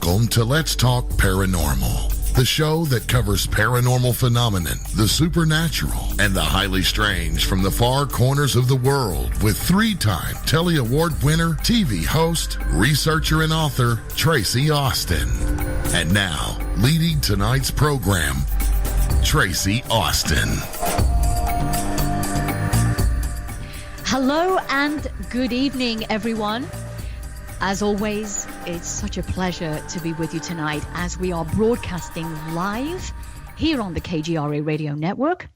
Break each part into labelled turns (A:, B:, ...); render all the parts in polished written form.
A: Welcome to Let's Talk Paranormal, the show that covers paranormal phenomenon, the supernatural, and the highly strange from the far corners of the world with three-time Telly Award winner, TV host, researcher, and author, Tracie Austin. And now, leading tonight's program, Tracie Austin.
B: Hello and good evening, everyone. As always, it's such a pleasure to be with you tonight as we are broadcasting live here on the KGRA Radio Network.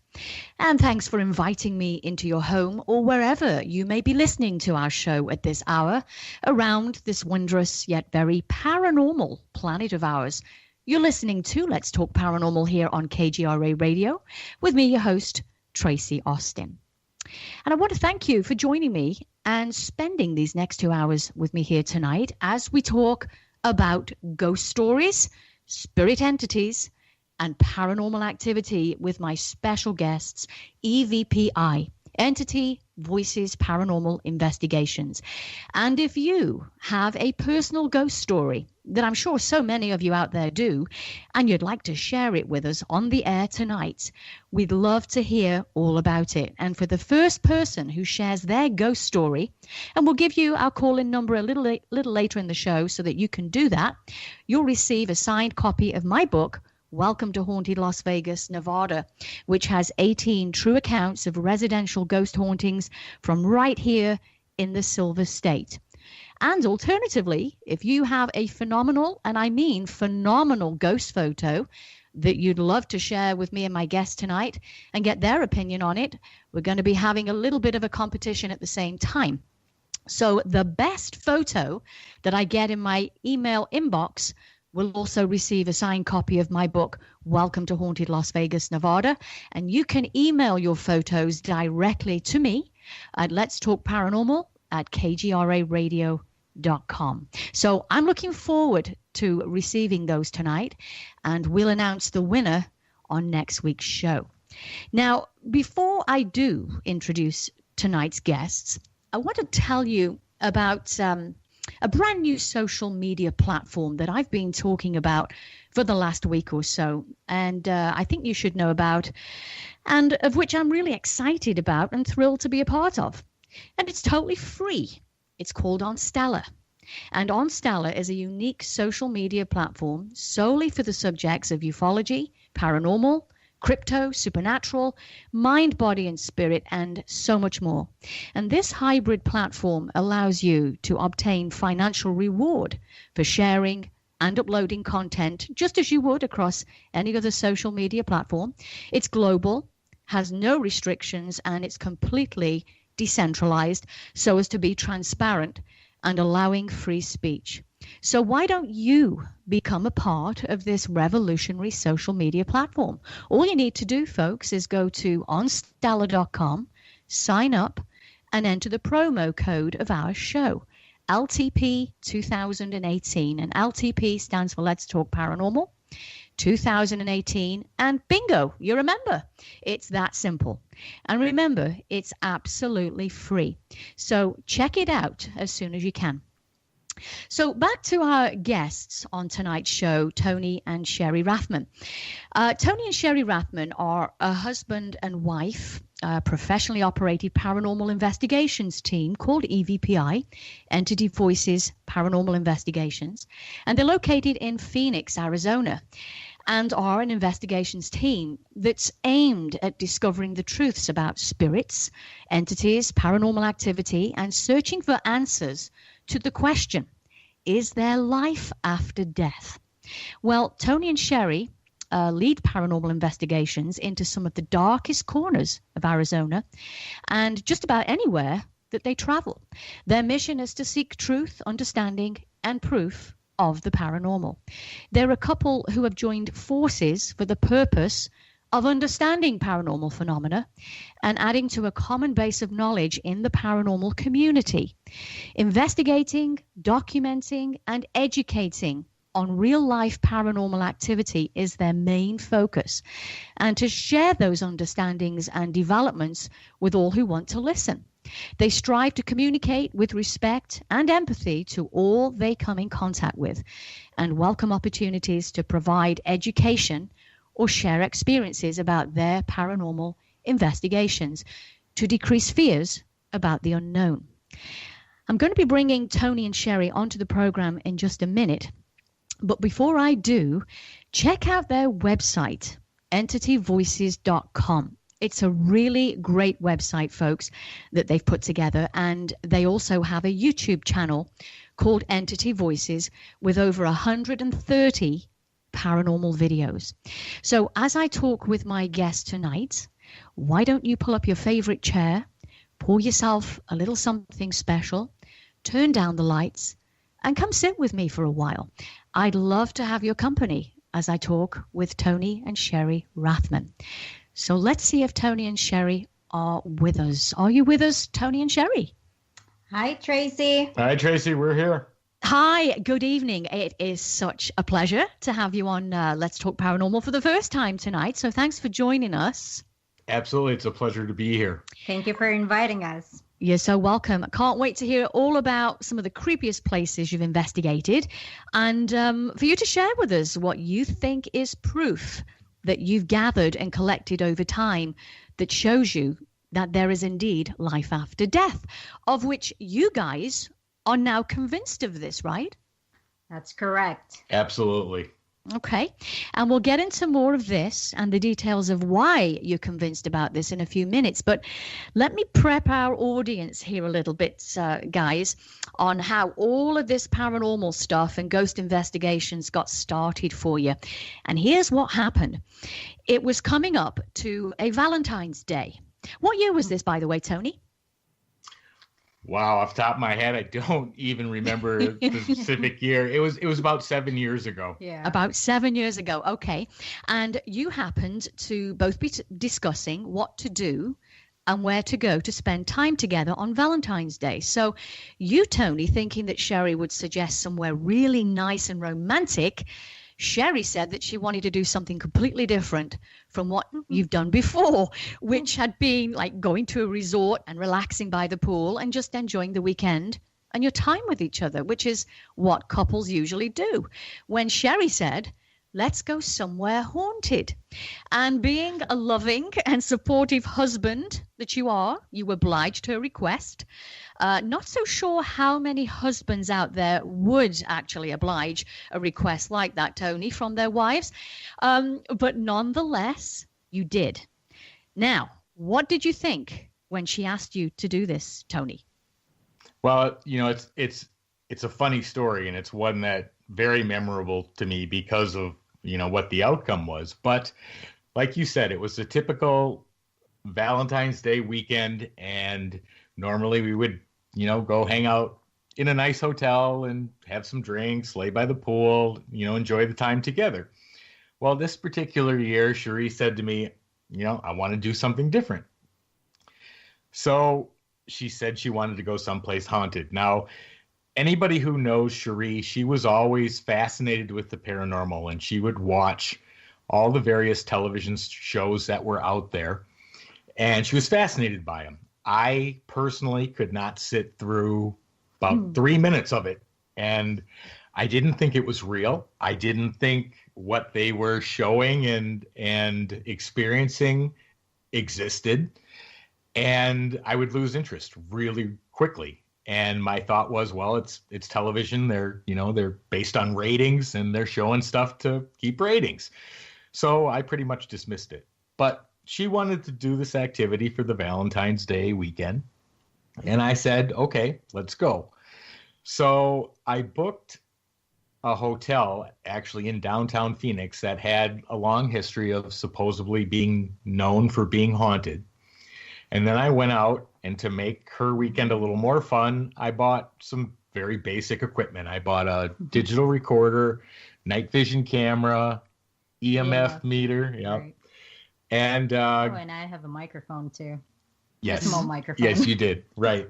B: And thanks for inviting me into your home or wherever you may be listening to our show at this hour around this wondrous yet very paranormal planet of ours. You're listening to Let's Talk Paranormal here on KGRA Radio with me, your host, Tracie Austin. And I want to thank you for joining me and spending these next 2 hours with me here tonight as we talk about ghost stories, spirit entities, and paranormal activity with my special guests, EVPI, Entity Voices Paranormal Investigations. And if you have a personal ghost story that I'm sure so many of you out there do, and you'd like to share it with us on the air tonight, we'd love to hear all about it. And for the first person who shares their ghost story, and we'll give you our call-in number a little later in the show so that you can do that, you'll receive a signed copy of my book, Welcome to Haunted Las Vegas, Nevada, which has 18 true accounts of residential ghost hauntings from right here in the Silver State. And alternatively, if you have a phenomenal, and I mean phenomenal ghost photo that you'd love to share with me and my guest tonight and get their opinion on it, we're going to be having a little bit of a competition at the same time. So the best photo that I get in my email inbox will also receive a signed copy of my book, Welcome to Haunted Las Vegas, Nevada. And you can email your photos directly to me at letstalkparanormal@kgraradio.com. So I'm looking forward to receiving those tonight, and we'll announce the winner on next week's show. Now, before I do introduce tonight's guests, I want to tell you about a brand new social media platform that I've been talking about for the last week or so, and I think you should know about, and of which I'm really excited about and thrilled to be a part of. And it's totally free. It's called OnStella. And OnStella is a unique social media platform solely for the subjects of ufology, paranormal, crypto, supernatural, mind, body, and spirit, and so much more. And this hybrid platform allows you to obtain financial reward for sharing and uploading content just as you would across any other social media platform. It's global, has no restrictions, and it's completely decentralized so as to be transparent and allowing free speech. So why don't you become a part of this revolutionary social media platform? All you need to do, folks, is go to onstella.com, sign up, and enter the promo code of our show, LTP 2018. And LTP stands for Let's Talk Paranormal 2018. And bingo, you remember. It's that simple. And remember, it's absolutely free. So check it out as soon as you can. So back to our guests on tonight's show, Tony and Sherry Rathman. Tony and Sherry Rathman are a husband and wife, professionally operated paranormal investigations team called EVPI, Entity Voices Paranormal Investigations. And they're located in Phoenix, Arizona, and are an investigations team that's aimed at discovering the truths about spirits, entities, paranormal activity, and searching for answers to the question, is there life after death? Well, Tony and Sherry lead paranormal investigations into some of the darkest corners of Arizona and just about anywhere that they travel. Their mission is to seek truth, understanding, and proof of the paranormal. They're a couple who have joined forces for the purpose of understanding paranormal phenomena and adding to a common base of knowledge in the paranormal community. Investigating, documenting, and educating on real-life paranormal activity is their main focus, and to share those understandings and developments with all who want to listen. They strive to communicate with respect and empathy to all they come in contact with and welcome opportunities to provide education or share experiences about their paranormal investigations to decrease fears about the unknown. I'm going to be bringing Tony and Sherry onto the program in just a minute. But before I do, check out their website, entityvoices.com. It's a really great website, folks, that they've put together. And they also have a YouTube channel called Entity Voices with over 130 paranormal videos. So as I talk with my guest tonight, why don't you pull up your favorite chair, pour yourself a little something special, turn down the lights, and come sit with me for a while. I'd love to have your company as I talk with Tony and Sherry Rathman. So let's see if Tony and Sherry are with us. Are you with us, Tony and Sherry?
C: Hi, Tracie.
D: Hi, Tracie. We're here.
B: Hi, good evening. It is such a pleasure to have you on Let's Talk Paranormal for the first time tonight. So thanks for joining us.
D: Absolutely. It's a pleasure to be here.
C: Thank you for inviting us.
B: You're so welcome. I can't wait to hear all about some of the creepiest places you've investigated and for you to share with us what you think is proof that you've gathered and collected over time that shows you that there is indeed life after death, of which you guys are now convinced of this, right?
C: That's correct.
D: Absolutely.
B: Okay. And we'll get into more of this and the details of why you're convinced about this in a few minutes. But let me prep our audience here a little bit, guys, on how all of this paranormal stuff and ghost investigations got started for you. And here's what happened. It was coming up to a Valentine's Day. What year was this, by the way, Tony?
D: Wow, off the top of my head, I don't even remember the specific year. It was about 7 years ago.
C: Yeah.
B: About 7 years ago. Okay. And you happened to both be discussing what to do and where to go to spend time together on Valentine's Day. So you, Tony, thinking that Sherry would suggest somewhere really nice and romantic, Sherry said that she wanted to do something completely different from what you've done before, which had been like going to a resort and relaxing by the pool and just enjoying the weekend and your time with each other, which is what couples usually do. When Sherry said, let's go somewhere haunted. And being a loving and supportive husband that you are, you obliged her request. Not so sure how many husbands out there would actually oblige a request like that, Tony, from their wives. But nonetheless, you did. Now, what did you think when she asked you to do this, Tony?
D: Well, it's a funny story, and it's one that very memorable to me because of what the outcome was. But like you said, it was a typical Valentine's Day weekend, and normally we would go hang out in a nice hotel and have some drinks, lay by the pool, enjoy the time together. Well, this particular year, Cherie said to me, I want to do something different. So she said she wanted to go someplace haunted. Now, anybody who knows Cherie, she was always fascinated with the paranormal, and she would watch all the various television shows that were out there, and she was fascinated by them. I personally could not sit through about 3 minutes of it, and I didn't think it was real. I didn't think what they were showing and experiencing existed, and I would lose interest really quickly. And my thought was, well, it's television. They're based on ratings, and they're showing stuff to keep ratings. So I pretty much dismissed it. But she wanted to do this activity for the Valentine's Day weekend. And I said, okay, let's go. So I booked a hotel actually in downtown Phoenix that had a long history of supposedly being known for being haunted. And then I went out, and to make her weekend a little more fun, I bought some very basic equipment. I bought a digital recorder, night vision camera, EMF meter. Yep.
C: Right.
D: And
C: and I have a microphone too.
D: Yes.
C: A small microphone.
D: Yes, you did. Right.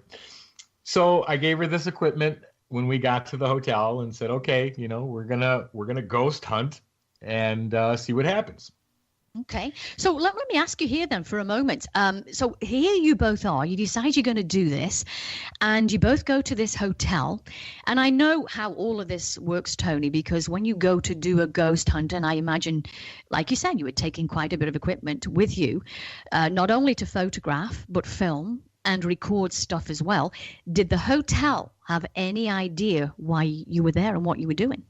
D: So I gave her this equipment when we got to the hotel and said, okay, we're gonna ghost hunt and see what happens.
B: Okay. So let me ask you here then for a moment. So here you both are. You decide you're going to do this, and you both go to this hotel. And I know how all of this works, Tony, because when you go to do a ghost hunt, and I imagine, like you said, you were taking quite a bit of equipment with you, not only to photograph, but film and record stuff as well. Did the hotel have any idea why you were there and what you were doing?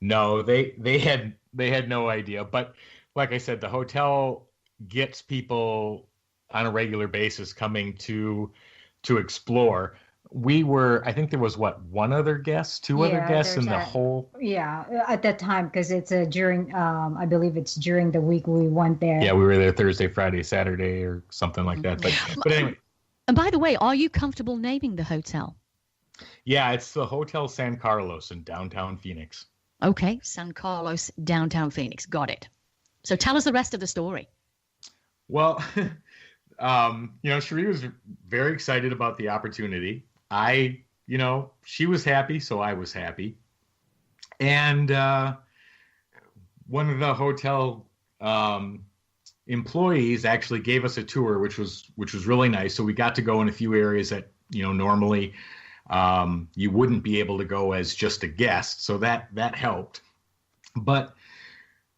D: No, they had no idea. But like I said, the hotel gets people on a regular basis coming to explore. I think there was one other guest, two other guests in the whole.
C: Yeah, at that time, because it's during, I believe it's during the week we went there.
D: Yeah, we were there Thursday, Friday, Saturday, or something like that. But anyway.
B: And by the way, are you comfortable naming the hotel?
D: Yeah, it's the Hotel San Carlos in downtown Phoenix.
B: Okay, San Carlos, downtown Phoenix. Got it. So tell us the rest of the story.
D: Well, Cherie was very excited about the opportunity. She was happy, so I was happy. And one of the hotel employees actually gave us a tour, which was really nice. So we got to go in a few areas that, normally you wouldn't be able to go as just a guest. So that helped. But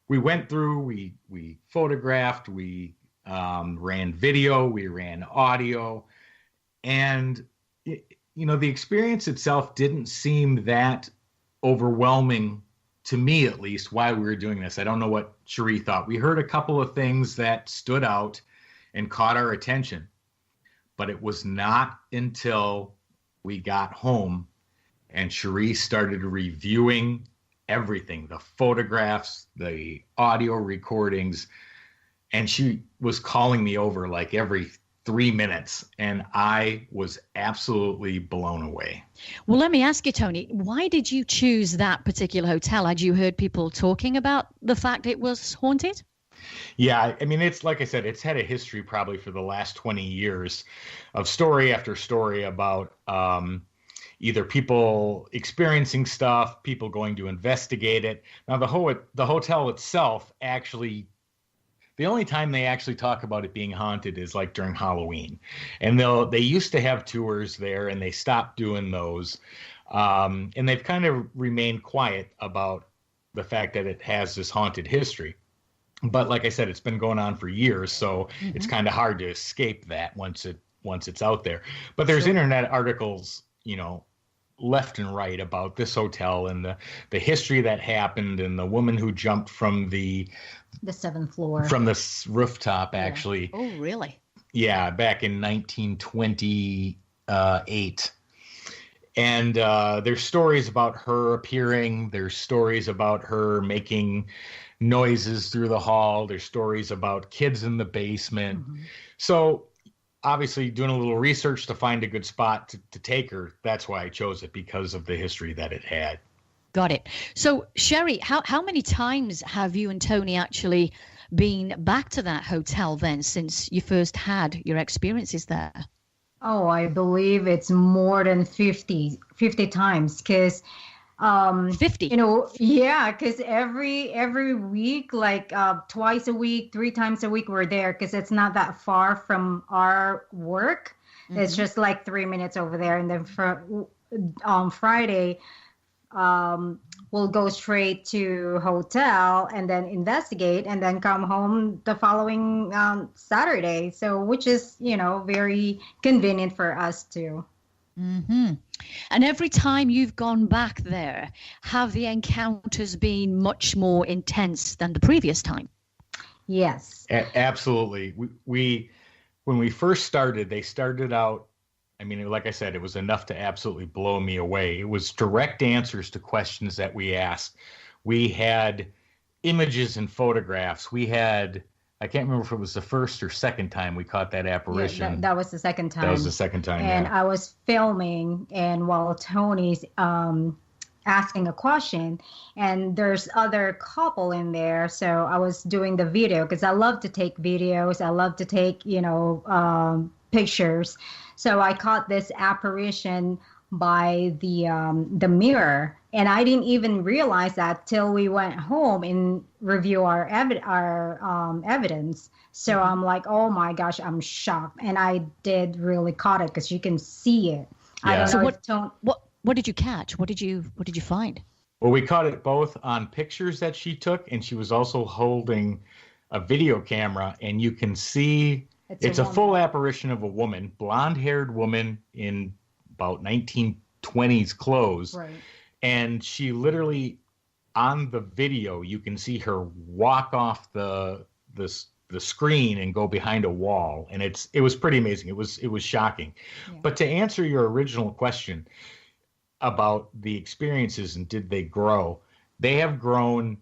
D: we went through, we photographed, we ran video, we ran audio, and the experience itself didn't seem that overwhelming to me, at least, while we were doing this. I don't know what Cherie thought. We heard a couple of things that stood out and caught our attention, but it was not until we got home and Cherie started reviewing everything, the photographs, the audio recordings, and she was calling me over like every 3 minutes, and I was absolutely blown away.
B: Well, let me ask you, Tony, why did you choose that particular hotel? Had you heard people talking about the fact it was haunted?
D: Yeah, I mean, it's like I said, it's had a history probably for the last 20 years of story after story about either people experiencing stuff, people going to investigate it. Now, the hotel itself actually, the only time they actually talk about it being haunted is like during Halloween. And they used to have tours there, and they stopped doing those. And they've kind of remained quiet about the fact that it has this haunted history. But like I said, it's been going on for years, so it's kind of hard to escape that once it's out there. But there's internet articles, left and right about this hotel and the history that happened, and the woman who jumped from the
C: 7th floor,
D: from the rooftop, actually.
B: Oh, really?
D: Yeah, back in 1928. And there's stories about her appearing. There's stories about her making noises through the hall. There's stories about kids in the basement. Mm-hmm. So obviously doing a little research to find a good spot to take her. That's why I chose it, because of the history that it had.
B: Got it. So Sherry, how many times have you and Tony actually been back to that hotel then, since you first had your experiences there?
C: Oh, I believe it's more than 50 times, because
B: 50.
C: Yeah, because every week, like twice a week, 3 times a week, we're there, because it's not that far from our work. Mm-hmm. It's just like 3 minutes over there. And then on Friday, we'll go straight to hotel and then investigate, and then come home the following Saturday. So, which is, very convenient for us too.
B: Mm-hmm. And every time you've gone back there, have the encounters been much more intense than the previous time?
C: Yes.
D: Absolutely. When we first started, they started out, I mean, like I said, it was enough to absolutely blow me away. It was direct answers to questions that we asked. We had images and photographs. We had, I can't remember if it was the first or second time we caught that apparition.
C: Yeah, that was the second time.
D: That was the second time,
C: and
D: yeah.
C: I was filming, and while Tony's asking a question, and there's other couple in there, so I was doing the video, because I love to take videos. I love to take, pictures. So I caught this apparition by the mirror, and I didn't even realize that till we went home and review our evidence. So I'm like, oh my gosh, I'm shocked, and I did really caught it because you can see it.
D: Yeah.
C: I don't
B: So
C: know.
B: what did you catch? What did you find?
D: Well, we caught it both on pictures that she took, and she was also holding a video camera, and you can see it's a full apparition of a woman, blonde-haired woman in about 1920s clothes.
C: Right.
D: And she literally, on the video, you can see her walk off the screen and go behind a wall. And it was pretty amazing. It was shocking. Yeah. But to answer your original question about the experiences and did they grow, they have grown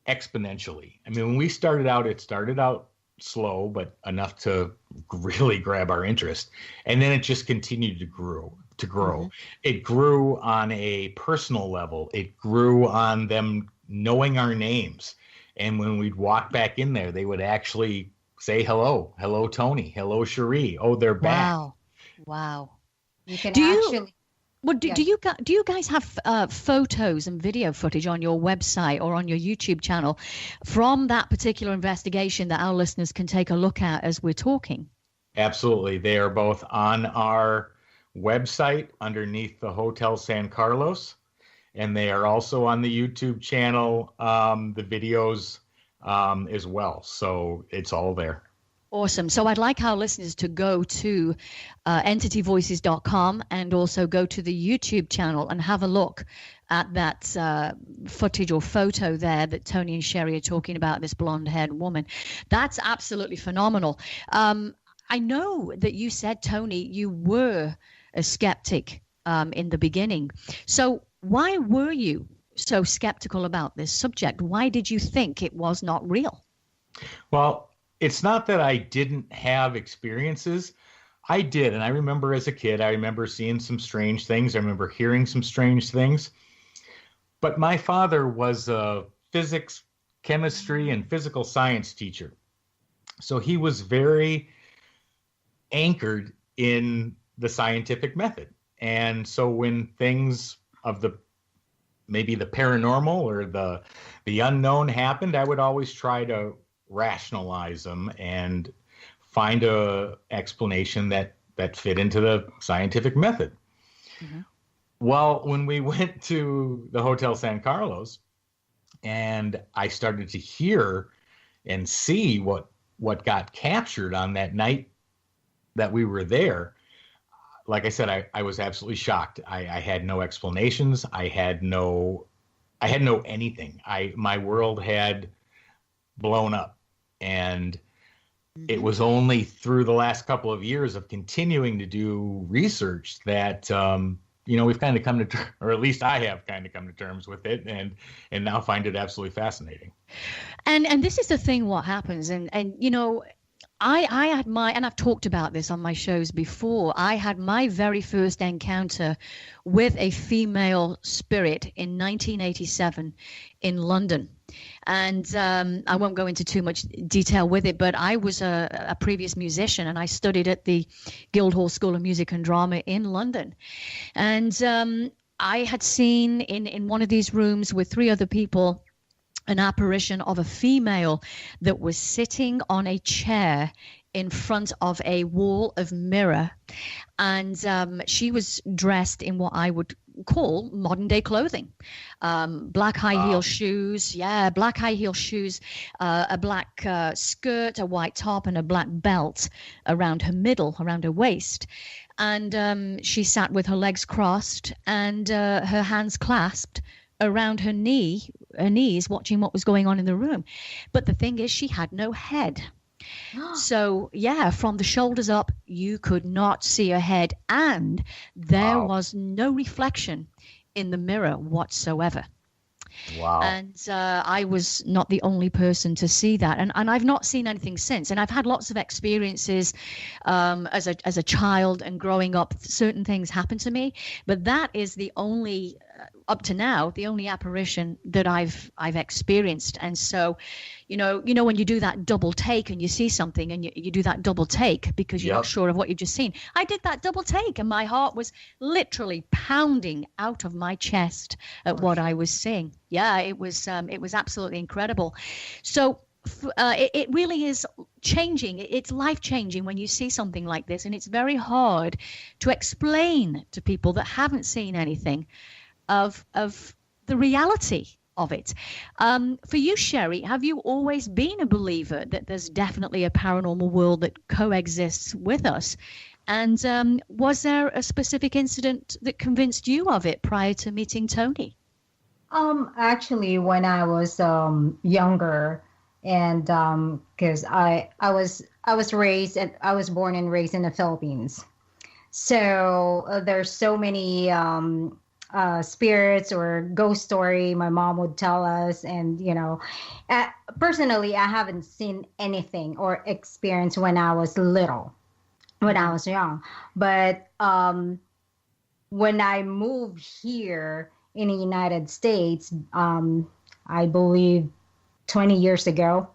D: exponentially. I mean, when we started out, it started out slow, but enough to really grab our interest. And then it just continued to grow. Mm-hmm. It grew on a personal level. It grew on them knowing our names. And when we'd walk back in there, they would actually say, hello, Tony, hello, Cherie. Oh, they're back.
B: Wow.
C: You can
B: do you guys have photos and video footage on your website or on your YouTube channel from that particular investigation that our listeners can take a look at as we're talking?
D: Absolutely. They are both on our website underneath the Hotel San Carlos, and they are also on the YouTube channel, the videos as well. So it's all there.
B: Awesome. So I'd like our listeners to go to entityvoices.com and also go to the YouTube channel and have a look at that footage or photo there that Tony and Sherry are talking about, this blonde-haired woman. That's absolutely phenomenal. I know that you said, Tony, you were a skeptic in the beginning. So why were you so skeptical about this subject? Why did you think it was not real?
D: Well, it's not that I didn't have experiences. I did. And I remember as a kid, I remember seeing some strange things. I remember hearing some strange things. But my father was a physics, chemistry, and physical science teacher. So he was very anchored in the scientific method. And so when things of maybe the paranormal or the unknown happened, I would always try to rationalize them and find a explanation that fit into the scientific method. Mm-hmm. Well, when we went to the Hotel San Carlos and I started to hear and see what got captured on that night that we were there, like I said, I was absolutely shocked. I had no explanations. I had no anything. My world had blown up. And it was only through the last couple of years of continuing to do research that, we've kind of come to, or at least I have kind of come to terms with it and now find it absolutely fascinating.
B: And this is the thing, what happens. And I had and I've talked about this on my shows before, I had my very first encounter with a female spirit in 1987 in London. And I won't go into too much detail with it, but I was a previous musician and I studied at the Guildhall School of Music and Drama in London. And I had seen in one of these rooms with 3 other people an apparition of a female that was sitting on a chair in front of a wall of mirror. And she was dressed in what I would call modern day clothing, black high heel shoes. Yeah. Black high heel shoes, a black skirt, a white top, and a black belt around her middle, around her waist. And she sat with her legs crossed and her hands clasped around her knees, watching what was going on in the room. But the thing is, she had no head. So yeah, from the shoulders up, you could not see her head, and there was no reflection in the mirror whatsoever.
D: Wow.
B: And I was not the only person to see that. And I've not seen anything since. And I've had lots of experiences as a child and growing up. Certain things happened to me. But that is the only up to now, the only apparition that I've experienced. And so, when you do that double take and you see something and you do that double take because you're not sure of what you've just seen. I did that double take and my heart was literally pounding out of my chest at what I was seeing. Yeah, it was absolutely incredible. So it really is changing. It's life-changing when you see something like this, and it's very hard to explain to people that haven't seen anything of the reality of it. For you, Sherry, have you always been a believer that there's definitely a paranormal world that coexists with us? And was there a specific incident that convinced you of it prior to meeting Tony?
C: Actually, when I was younger, and because I was born and raised in the Philippines, so there's so many spirits or ghost story my mom would tell us, and personally I haven't seen anything or experienced when I was little, when I was young, but when I moved here in the United States, I believe 20 years ago.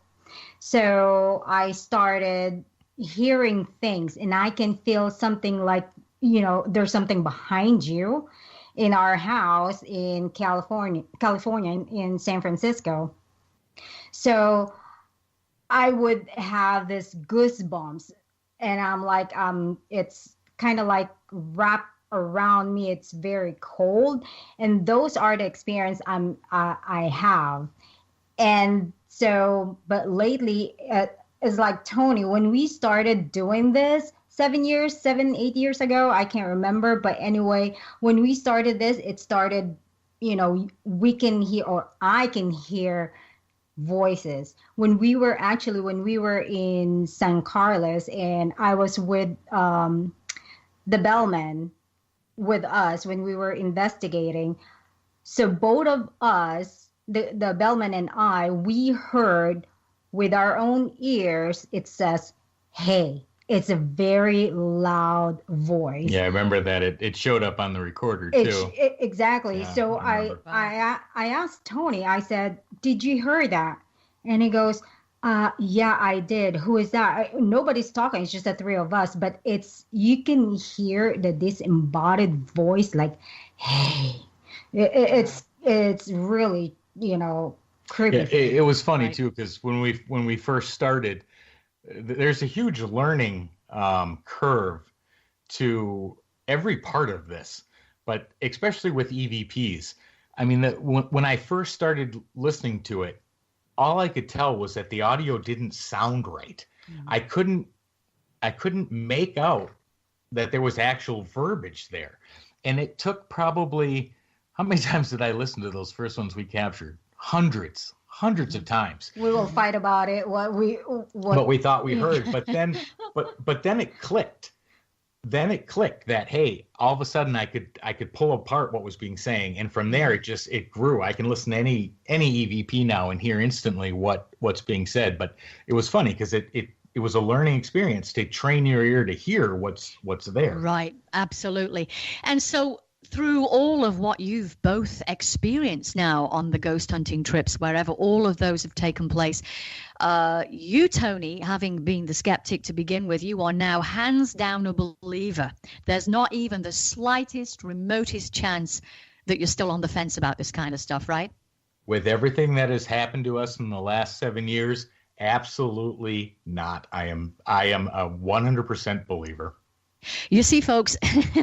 C: So I started hearing things, and I can feel something like, there's something behind you in our house in California, in San Francisco. So I would have this goosebumps, and I'm like, it's kind of like wrapped around me. It's very cold. And those are the experience I have. And so, but lately, it's like Tony, when we started doing this 8 years ago, I can't remember. But anyway, when we started this, it started, we can hear, or I can hear voices. When we were in San Carlos, and I was with the bellman with us when we were investigating. So both of us, the bellman and I, we heard with our own ears, it says, "Hey." It's a very loud voice.
D: Yeah, I remember that. It showed up on the recorder too.
C: Exactly.
D: Yeah,
C: so I asked Tony, I said, "Did you hear that?" And he goes, "Yeah, I did. Who is that?" Nobody's talking. It's just the three of us. But you can hear the disembodied voice, like, "Hey." It's really, creepy.
D: Yeah, it was funny too, because when we first started, there's a huge learning curve to every part of this, but especially with EVPs. I mean, when I first started listening to it, all I could tell was that the audio didn't sound right. Mm-hmm. I couldn't make out that there was actual verbiage there. And it took probably, how many times did I listen to those first ones we captured? Hundreds of times.
C: We will fight about it. What
D: we thought we heard, but then it clicked. Then it clicked that, hey, all of a sudden I could pull apart what was being saying, and from there it grew. I can listen to any EVP now and hear instantly what's being said. But it was funny because it was a learning experience to train your ear to hear what's there.
B: Right, absolutely. And so, through all of what you've both experienced now on the ghost hunting trips, wherever all of those have taken place, you, Tony, having been the skeptic to begin with, you are now hands down a believer. There's not even the slightest, remotest chance that you're still on the fence about this kind of stuff, right?
D: With everything that has happened to us in the last 7 years, absolutely not. I am a 100% believer.
B: You see, folks,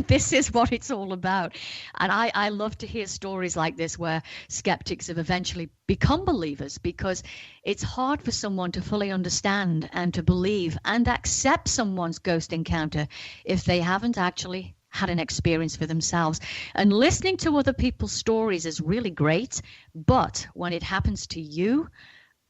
B: this is what it's all about. And I love to hear stories like this where skeptics have eventually become believers, because it's hard for someone to fully understand and to believe and accept someone's ghost encounter if they haven't actually had an experience for themselves. And listening to other people's stories is really great, but when it happens to you,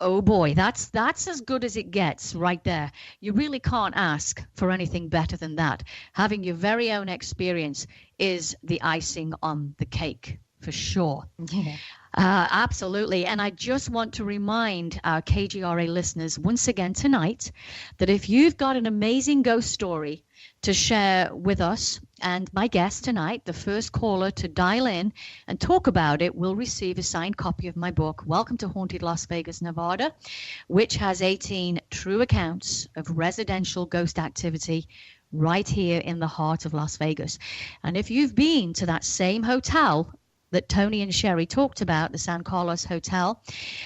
B: oh boy, that's as good as it gets right there. You really can't ask for anything better than that. Having your very own experience is the icing on the cake, for sure. Yeah. Absolutely. And I just want to remind our KGRA listeners once again tonight that if you've got an amazing ghost story to share with us And my guest tonight, the first caller to dial in and talk about it, will receive a signed copy of my book, Welcome to Haunted Las Vegas, Nevada, which has 18 true accounts of residential ghost activity right here in the heart of Las Vegas. And if you've been to that same hotel that Tony and Sherry talked about, the San Carlos Hotel,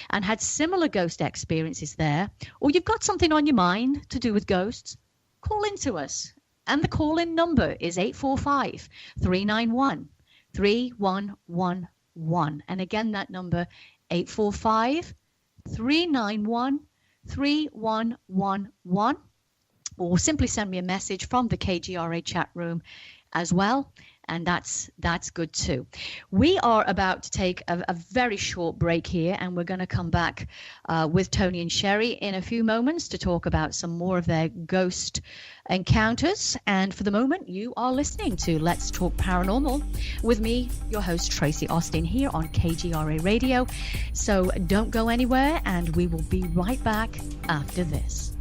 B: and had similar ghost experiences there, or you've got something on your mind to do with ghosts, call in to us. And the call-in number is 845-391-3111. And again, that number, 845-391-3111. Or simply send me a message from the KGRA chat room as well. And that's good too. We are about to take a very short break here, and we're going to come back with Tony and Sherry in a few moments to talk about some more of their ghost encounters. And for the moment, you are listening to Let's Talk Paranormal with me, your host, Tracie Austin, here on KGRA Radio. So don't go anywhere, and we will be right back after this.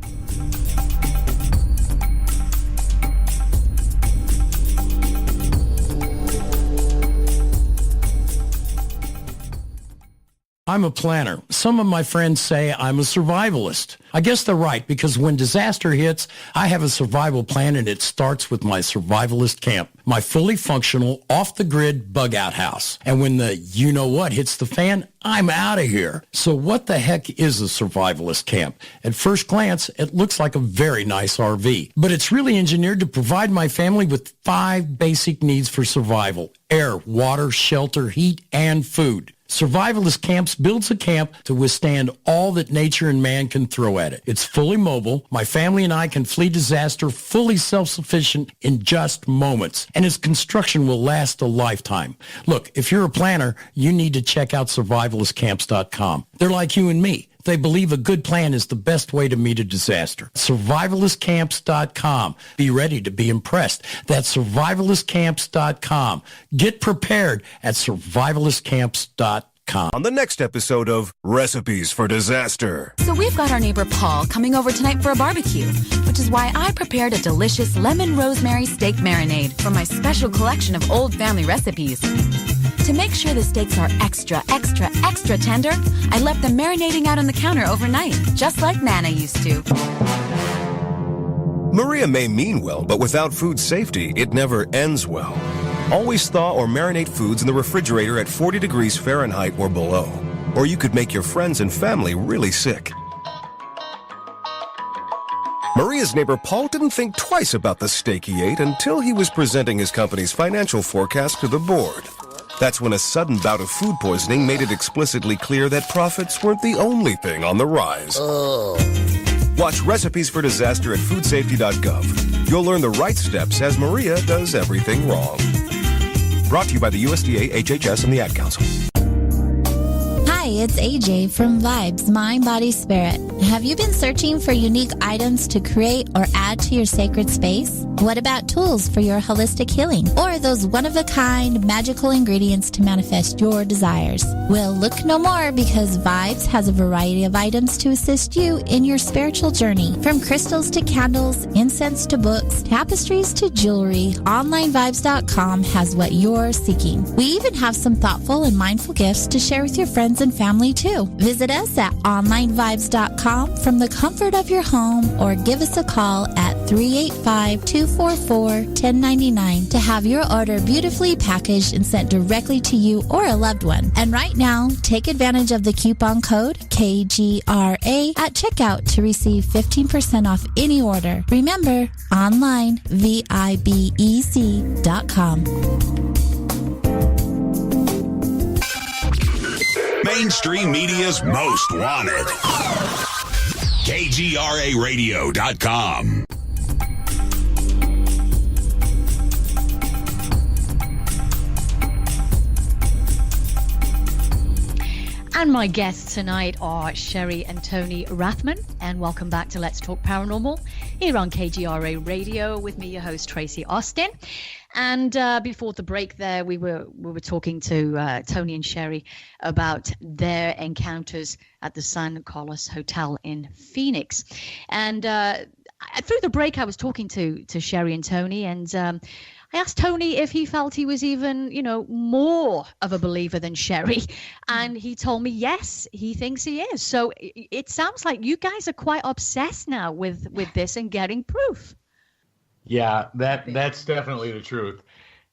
E: I'm a planner. Some of my friends say I'm a survivalist. I guess they're right, because when disaster hits, I have a survival plan, and it starts with my survivalist camp, my fully functional, off-the-grid bug-out house. And when the you-know-what hits the fan, I'm out of here. So what the heck is a survivalist camp? At first glance, it looks like a very nice RV, but it's really engineered to provide my family with 5 basic needs for survival: air, water, shelter, heat, and food. Survivalist Camps builds a camp to withstand all that nature and man can throw at it. It's fully mobile. My family and I can flee disaster fully self-sufficient in just moments, and its construction will last a lifetime. Look, if you're a planner, you need to check out survivalistcamps.com. They're like you and me. They believe a good plan is the best way to meet a disaster. Survivalistcamps.com. Be ready to be impressed. That's survivalistcamps.com. Get prepared at survivalistcamps.com.
F: On the next episode of Recipes for Disaster.
G: So we've got our neighbor Paul coming over tonight for a barbecue, which is why I prepared a delicious lemon rosemary steak marinade from my special collection of old family recipes. To make sure the steaks are extra, extra, extra tender, I left them marinating out on the counter overnight, just like Nana used to.
F: Maria may mean well, but without food safety, it never ends well. Always thaw or marinate foods in the refrigerator at 40 degrees Fahrenheit or below, or you could make your friends and family really sick. Maria's neighbor Paul didn't think twice about the steak he ate until he was presenting his company's financial forecast to the board. That's when a sudden bout of food poisoning made it explicitly clear that profits weren't the only thing on the rise. Watch Recipes for Disaster at foodsafety.gov. You'll learn the right steps as Maria does everything wrong. Brought to you by the USDA, HHS, and the Ad Council.
H: Hi, it's AJ from Vibes, Mind, Body, Spirit. Have you been searching for unique items to create or add to your sacred space? What about tools for your holistic healing? Or those one-of-a-kind magical ingredients to manifest your desires? Well, look no more, because Vibes has a variety of items to assist you in your spiritual journey. From crystals to candles, incense to books, tapestries to jewelry, OnlineVibes.com has what you're seeking. We even have some thoughtful and mindful gifts to share with your friends and family too. Visit us at OnlineVibes.com from the comfort of your home, or give us a call at 385-244-1099 to have your order beautifully packaged and sent directly to you or a loved one. And right now, take advantage of the coupon code KGRA at checkout to receive 15% off any order. Remember, online, VIBEC.com.
I: Mainstream media's most wanted. KGRAradio.com.
B: And my guests tonight are Sherry and Tony Rathman, and welcome back to Let's Talk Paranormal here on KGRA Radio with me, your host, Tracie Austin. And before the break there, we were talking to Tony and Sherry about their encounters at the San Carlos Hotel in Phoenix. And through the break, I was talking to Sherry and Tony, and I asked Tony if he felt he was even, more of a believer than Sherry. And he told me, yes, he thinks he is. So it sounds like you guys are quite obsessed now with this and getting proof.
D: Yeah, that's definitely the truth.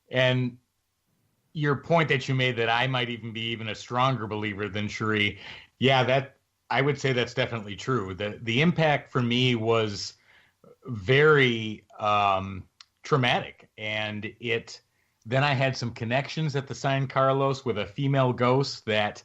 D: And your point that you made that I might even be a stronger believer than Sherry. Yeah, I would say that's definitely true. The impact for me was very traumatic, and then I had some connections at the San Carlos with a female ghost that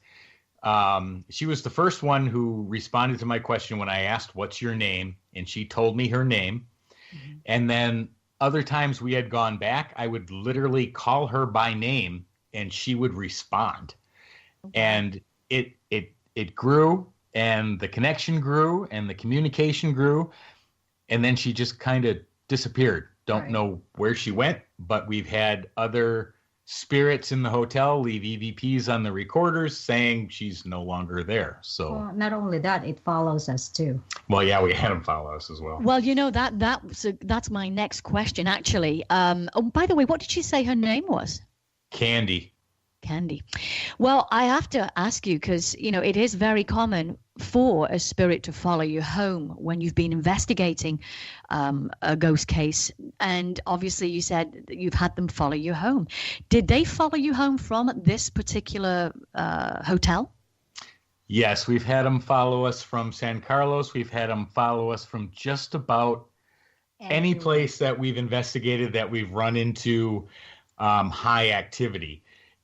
D: she was the first one who responded to my question when I asked, "What's your name?" And she told me her name. Mm-hmm. And then other times we had gone back, I would literally call her by name and she would respond. Okay. And it grew, and the connection grew, and the communication grew, and then she just kind of disappeared. Don't know where she went, but we've had other spirits in the hotel leave EVPs on the recorders saying she's no longer there. So
C: not only that, it follows us too.
D: Well, yeah, we had them follow us as well.
B: Well, that's my next question, actually. By the way, what did she say her name was?
D: Candy.
B: Well, I have to ask you, because it is very common for a spirit to follow you home when you've been investigating a ghost case, and obviously you said that you've had them follow you home. Did they follow you home from this particular hotel?
D: Yes, we've had them follow us from San Carlos. We've had them follow us from just about any place that we've investigated that we've run into high activity.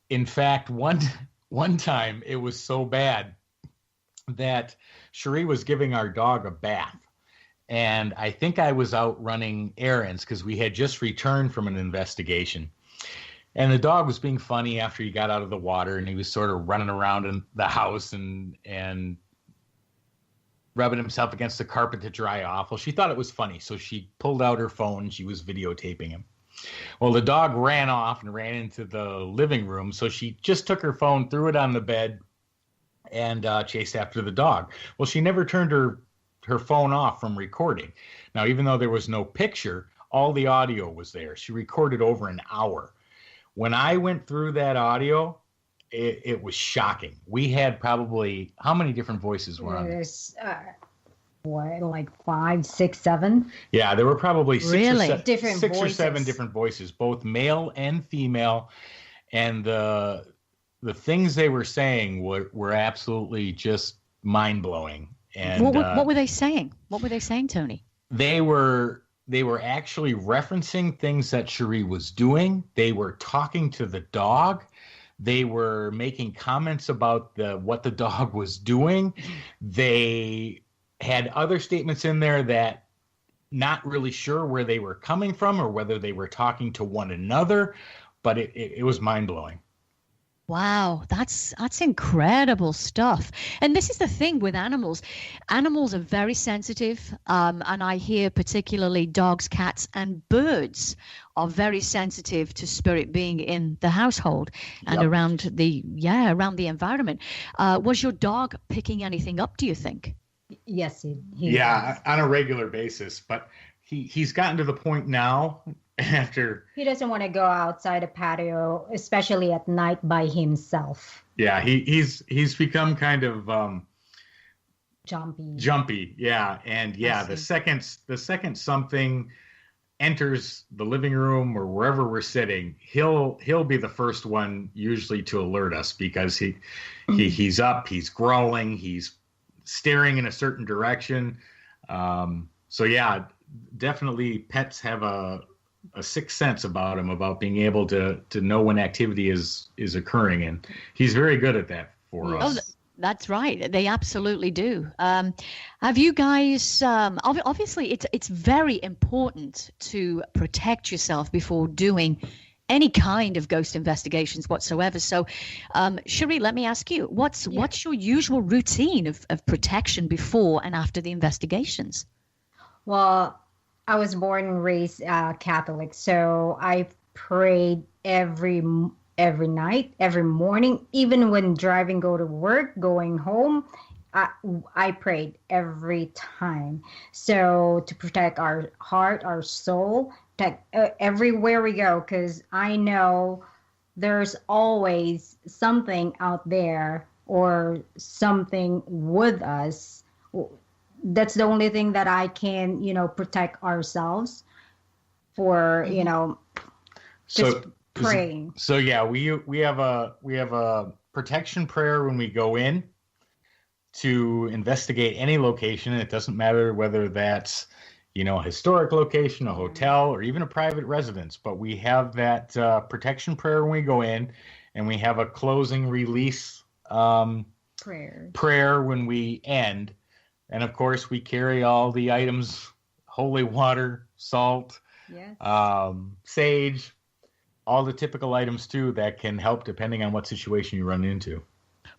D: In fact, one time it was so bad that Cherie was giving our dog a bath. And I think I was out running errands because we had just returned from an investigation. And the dog was being funny after he got out of the water, and he was sort of running around in the house and rubbing himself against the carpet to dry off. Well, she thought it was funny, so she pulled out her phone. She was videotaping him. Well, the dog ran off and ran into the living room, so she just took her phone, threw it on the bed, and chased after the dog. Well, she never turned her phone off from recording. Now, even though there was no picture, all the audio was there. She recorded over an hour. When I went through that audio, it was shocking. We had probably, how many different voices were on there?
C: Like 5, 6, 7?
D: Yeah, there were probably six
C: or
D: seven different voices, both male and female. And the things they were saying were absolutely just mind-blowing. And
B: what were they saying? What were they saying, Tony?
D: They were actually referencing things that Cherie was doing. They were talking to the dog. They were making comments about what the dog was doing. They had other statements in there that not really sure where they were coming from or whether they were talking to one another, but it was mind-blowing.
B: Wow, that's incredible stuff. And this is the thing with animals. Animals are very sensitive, and I hear particularly dogs, cats, and birds are very sensitive to spirit being in the household and around the environment. Was your dog picking anything up, do you think?
C: Yes, he
D: yeah, on a regular basis, but he's gotten to the point now after
C: he doesn't want to go outside a patio, especially at night by himself.
D: Yeah, he's become kind of
C: jumpy.
D: Yeah, and yeah, the second something enters the living room or wherever we're sitting, he'll be the first one usually to alert us, because he's up, he's growling, he's staring in a certain direction. So yeah, definitely pets have a sixth sense about him, about being able to know when activity is occurring, and he's very good at that for us.
B: Oh, that's right. They absolutely do. Have you guys? Obviously, it's very important to protect yourself before doing any kind of ghost investigations whatsoever. So, Cherie, let me ask you, what's your usual routine of protection before and after the investigations?
C: Well, I was born and raised Catholic, so I prayed every night, every morning, even when driving, go to work, going home. I prayed every time. So to protect our heart, our soul, protect everywhere we go, because I know there's always something out there or something with us. That's the only thing that I can, protect ourselves for, just praying.
D: So yeah, we have a protection prayer when we go in to investigate any location. It doesn't matter whether that's, a historic location, a hotel, or even a private residence. But we have that protection prayer when we go in, and we have a closing release prayer when we end. And of course, we carry all the items: holy water, salt,
C: yes.
D: Sage, all the typical items too that can help depending on what situation you run into.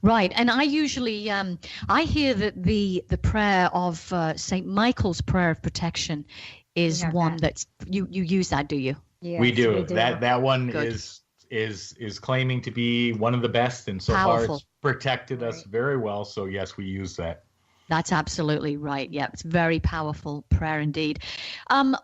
B: Right, and I usually I hear that the prayer of Saint Michael's prayer of protection is one that you use that, do you?
C: Yes,
D: we do. That one is claiming to be one of the best, and so far it's protected us very well. So yes, we use that.
B: That's absolutely right. Yeah, it's very powerful prayer indeed.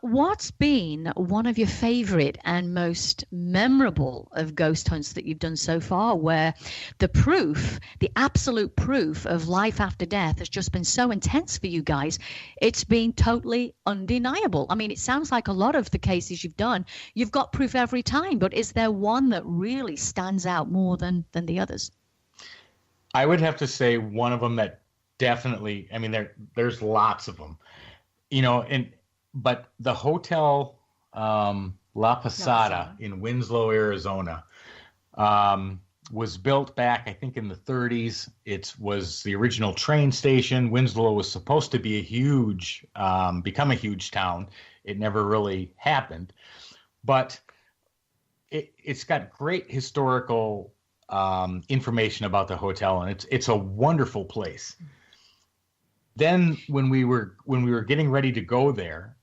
B: What's been one of your favorite and most memorable of ghost hunts that you've done so far, where the absolute proof of life after death has just been so intense for you guys, it's been totally undeniable? I mean, it sounds like a lot of the cases you've done, you've got proof every time, but is there one that really stands out more than the others?
D: I would have to say one of them that definitely, I mean, there's lots of them, but the Hotel La Posada in Winslow, Arizona, was built back, I think, in the 30s. It was the original train station. Winslow was supposed to be become a huge town. It never really happened, but it's got great historical information about the hotel, and it's a wonderful place. Then when we were getting ready to go there,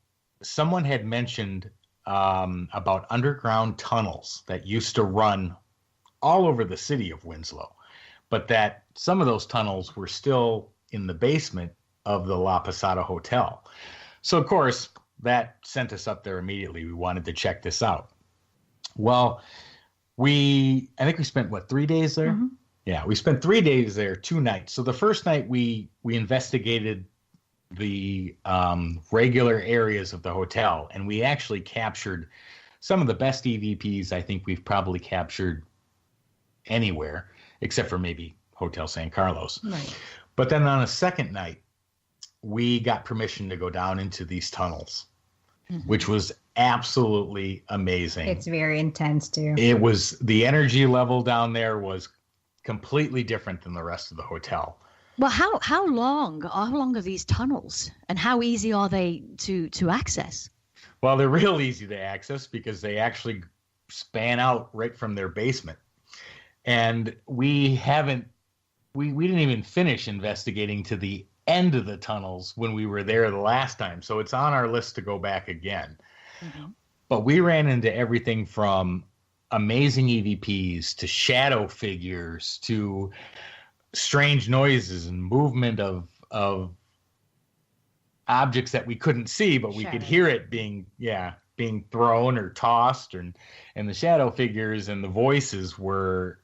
D: someone had mentioned about underground tunnels that used to run all over the city of Winslow, but that some of those tunnels were still in the basement of the La Posada Hotel. So of course that sent us up there immediately. We wanted to check this out. Well, I think we spent 3 days there? Mm-hmm. Yeah, we spent 3 days there, 2 nights. So the first night we investigated the regular areas of the hotel, and we actually captured some of the best EVPs I think we've probably captured anywhere, except for maybe Hotel San Carlos.
C: Right.
D: But then on a second night, we got permission to go down into these tunnels, mm-hmm. which was absolutely amazing.
C: It's very intense too.
D: It was, the energy level down there was completely different than the rest of the hotel.
B: Well, how long are these tunnels, and how easy are they to access?
D: Well, they're real easy to access because they actually span out right from their basement. And we didn't even finish investigating to the end of the tunnels when we were there the last time. So it's on our list to go back again. Mm-hmm. But we ran into everything from amazing EVPs to shadow figures to strange noises and movement of objects that we couldn't see, but we could hear it being thrown or tossed, and the shadow figures and the voices were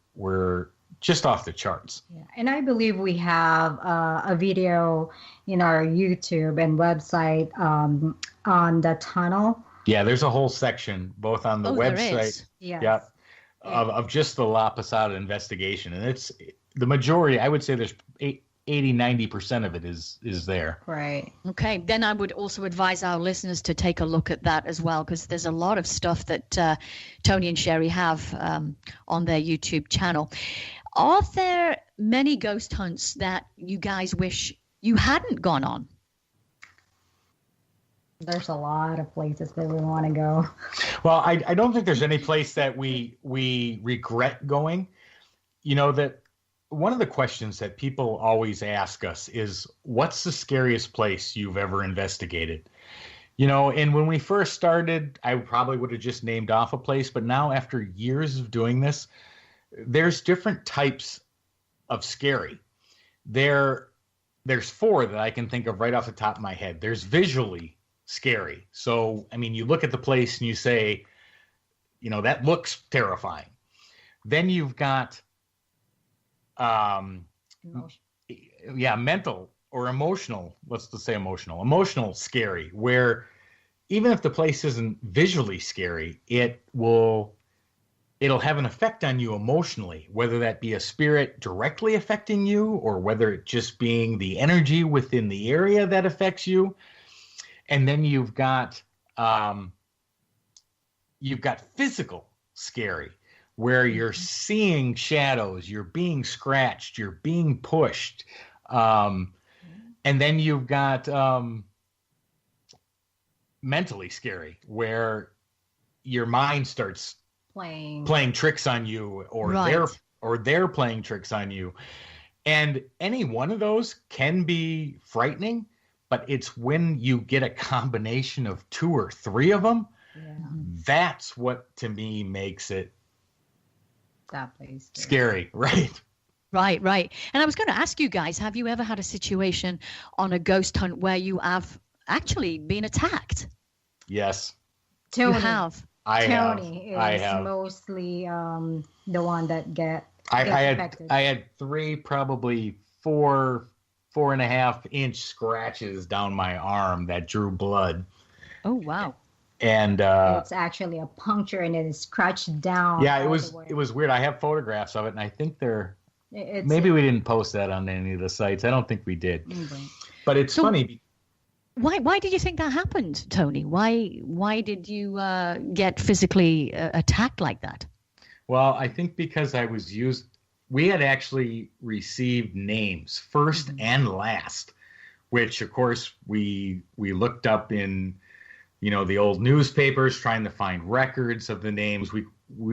D: just off the charts.
C: Yeah. And I believe we have a video in our YouTube and website on the tunnel.
D: Yeah, there's a whole section both on the website.
C: Yes.
D: Yeah. Of just the La Posada investigation. And it's the majority, I would say there's 80-90% of it is there.
C: Right.
B: Okay. Then I would also advise our listeners to take a look at that as well, because there's a lot of stuff that Tony and Sherry have on their YouTube channel. Are there many ghost hunts that you guys wish you hadn't gone on?
C: There's a lot of places that we want to go.
D: Well, I don't think there's any place that we regret going. That one of the questions that people always ask us is, what's the scariest place you've ever investigated? And when we first started, I probably would have just named off a place. But now, after years of doing this, there's different types of scary. There's 4 that I can think of right off the top of my head. There's visually scary. So, I mean, you look at the place and you say, that looks terrifying. Then you've got, mental or emotional. Let's just say emotional. Emotional scary, where even if the place isn't visually scary, it'll have an effect on you emotionally, whether that be a spirit directly affecting you or whether it just being the energy within the area that affects you. And then you've got physical scary, where you're seeing shadows, you're being scratched, you're being pushed. And then you've got mentally scary, where your mind starts playing tricks on you, or they're playing tricks on you. And any one of those can be frightening, but it's when you get a combination of 2 or 3 of them, that's what to me makes it
C: that place
D: scary, right?
B: Right. And I was going to ask you guys, have you ever had a situation on a ghost hunt where you have actually been attacked?
D: Yes.
C: Tony.
B: You have.
C: Tony is
D: have.
C: mostly the one that gets affected.
D: I had 3, probably 4.5 inch scratches down my arm that drew blood.
B: Oh, wow.
D: And
C: it's actually a puncture and it is scratched down.
D: Yeah, it was weird. I have photographs of it, and I think maybe we didn't post that on any of the sites. I don't think we did.
C: Okay.
D: But it's funny.
B: Why did you think that happened, Tony? Why did you get physically attacked like that?
D: Well, I think because we had actually received names first and last, which of course we looked up in the old newspapers trying to find records of the names. We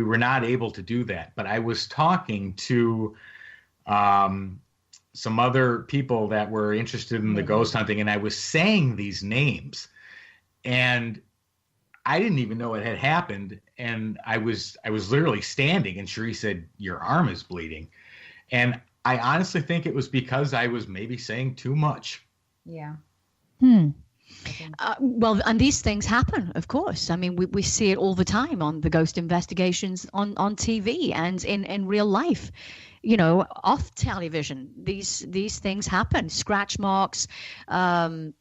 D: were not able to do that, but I was talking to some other people that were interested in the ghost hunting, and I was saying these names, and I didn't even know it had happened. And I was literally standing, and Cherie said, "Your arm is bleeding." And I honestly think it was because I was maybe saying too much.
C: Yeah.
B: Well, and these things happen, of course. I mean, we see it all the time on the ghost investigations on TV and in real life. Off television, these things happen. Scratch marks,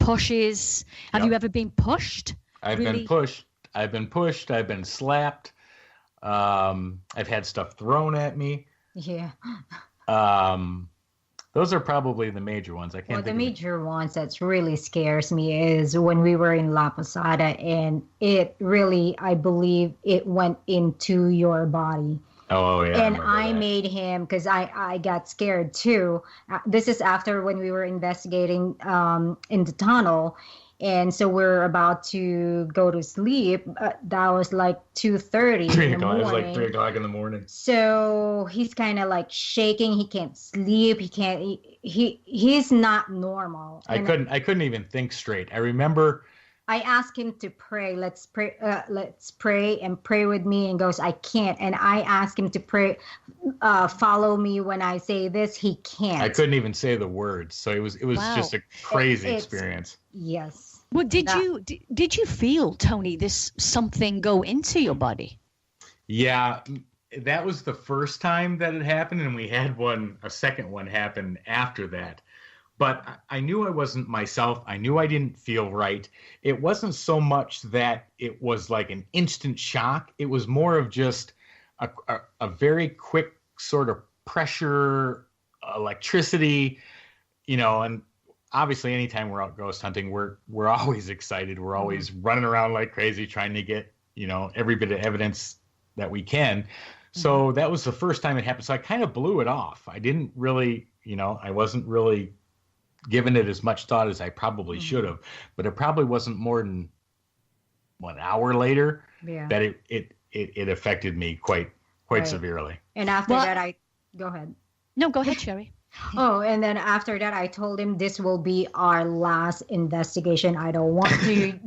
B: pushes. Have you ever been pushed?
D: I've been pushed. I've been slapped. I've had stuff thrown at me.
C: Yeah.
D: Those are probably the major ones. I can't think
C: the major ones that really scares me is when we were in La Posada, and it really, I believe, it went into your body.
D: Oh, yeah.
C: And I made him, because I got scared too. This is after when we were investigating in the tunnel. And so we're about to go to sleep. That was like 2:30 in the morning.
D: It was like 3 o'clock in the morning.
C: So he's kind of like shaking. He can't sleep. He can't. He's not normal.
D: I couldn't even think straight. I remember.
C: I asked him to pray. Let's pray and pray with me. And goes, I can't. And I asked him to pray, follow me when I say this. He can't.
D: I couldn't even say the words. So it was just a crazy experience.
C: Yes.
B: Well, did you feel, Tony, this something go into your body?
D: Yeah, that was the first time that it happened, and we had a second one happen after that. But I knew I wasn't myself. I knew I didn't feel right. It wasn't so much that it was like an instant shock. It was more of just a very quick sort of pressure, electricity, and obviously anytime we're out ghost hunting, we're always excited. We're always running around like crazy trying to get, every bit of evidence that we can. So that was the first time it happened. So I kind of blew it off. I didn't really, I wasn't really given it as much thought as I probably should have, but it probably wasn't more than 1 hour later that it affected me quite severely.
C: And after that, go ahead.
B: No, go ahead, Cherie.
C: Oh, and then after that, I told him this will be our last investigation. I don't want to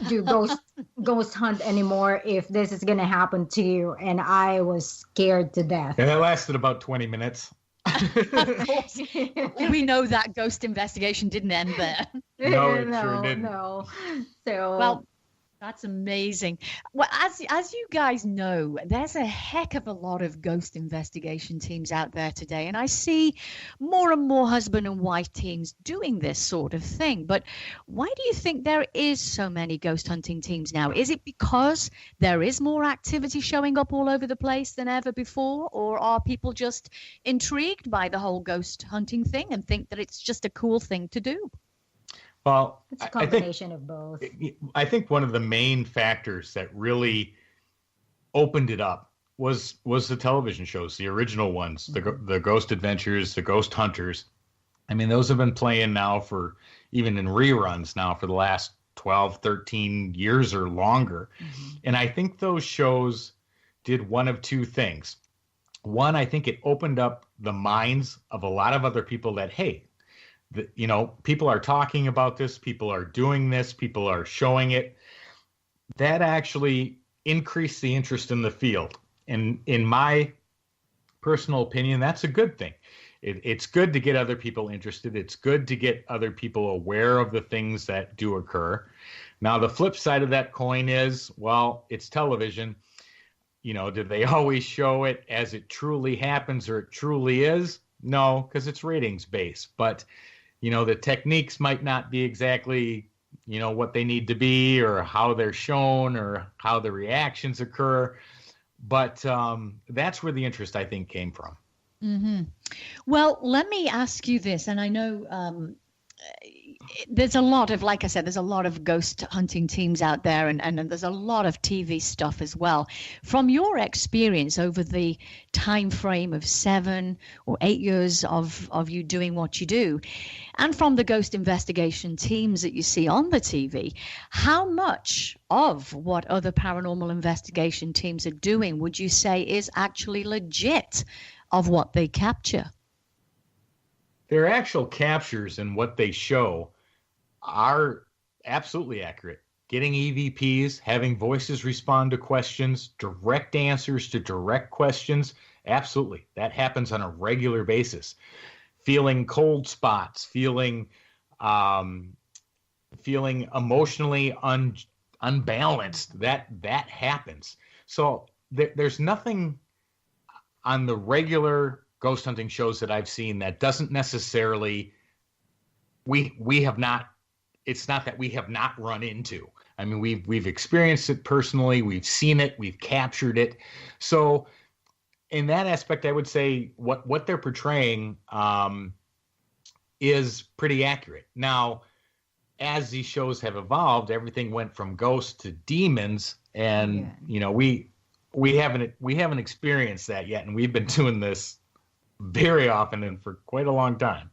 C: do ghost hunt anymore if this is going to happen to you. And I was scared to death.
D: And it lasted about 20 minutes.
B: Of course. We know that ghost investigation didn't end there.
D: No, it sure didn't.
C: No. So
B: Well, that's amazing. Well, as you guys know, there's a heck of a lot of ghost investigation teams out there today, and I see more and more husband and wife teams doing this sort of thing. But why do you think there is so many ghost hunting teams now? Is it because there is more activity showing up all over the place than ever before, or are people just intrigued by the whole ghost hunting thing and think that it's just a cool thing to do?
D: Well,
C: it's a combination of both.
D: I think one of the main factors that really opened it up was the television shows, the original ones, the Ghost Adventures, the Ghost Hunters. I mean, those have been playing now for, even in reruns now, for the last 12, 13 years or longer. And I think those shows did one of two things. One, I think it opened up the minds of a lot of other people that, hey, people are talking about this, people are doing this, people are showing it. That actually increased the interest in the field. And in my personal opinion, that's a good thing. It's good to get other people interested. It's good to get other people aware of the things that do occur. Now, the flip side of that coin is, well, it's television. Do they always show it as it truly happens or it truly is? No, because it's ratings based. But the techniques might not be exactly, what they need to be or how they're shown or how the reactions occur. But that's where the interest, I think, came from.
B: Mm-hmm. Well, let me ask you this, and I know there's a lot of, like I said, there's a lot of ghost hunting teams out there, and there's a lot of TV stuff as well. From your experience over the time frame of 7 or 8 years of you doing what you do, and from the ghost investigation teams that you see on the TV, how much of what other paranormal investigation teams are doing would you say is actually legit of what they capture?
D: Their actual captures and what they show are absolutely accurate. Getting EVPs, having voices respond to questions, direct answers to direct questions, absolutely. That happens on a regular basis. Feeling cold spots, feeling emotionally unbalanced, that happens. So there's nothing on the regular ghost hunting shows that I've seen that doesn't necessarily it's not that we have not run into. I mean, we've experienced it personally, we've seen it, we've captured it. So in that aspect, I would say what they're portraying is pretty accurate. Now, as these shows have evolved, everything went from ghosts to demons, and we haven't experienced that yet, and we've been doing this very often and for quite a long time.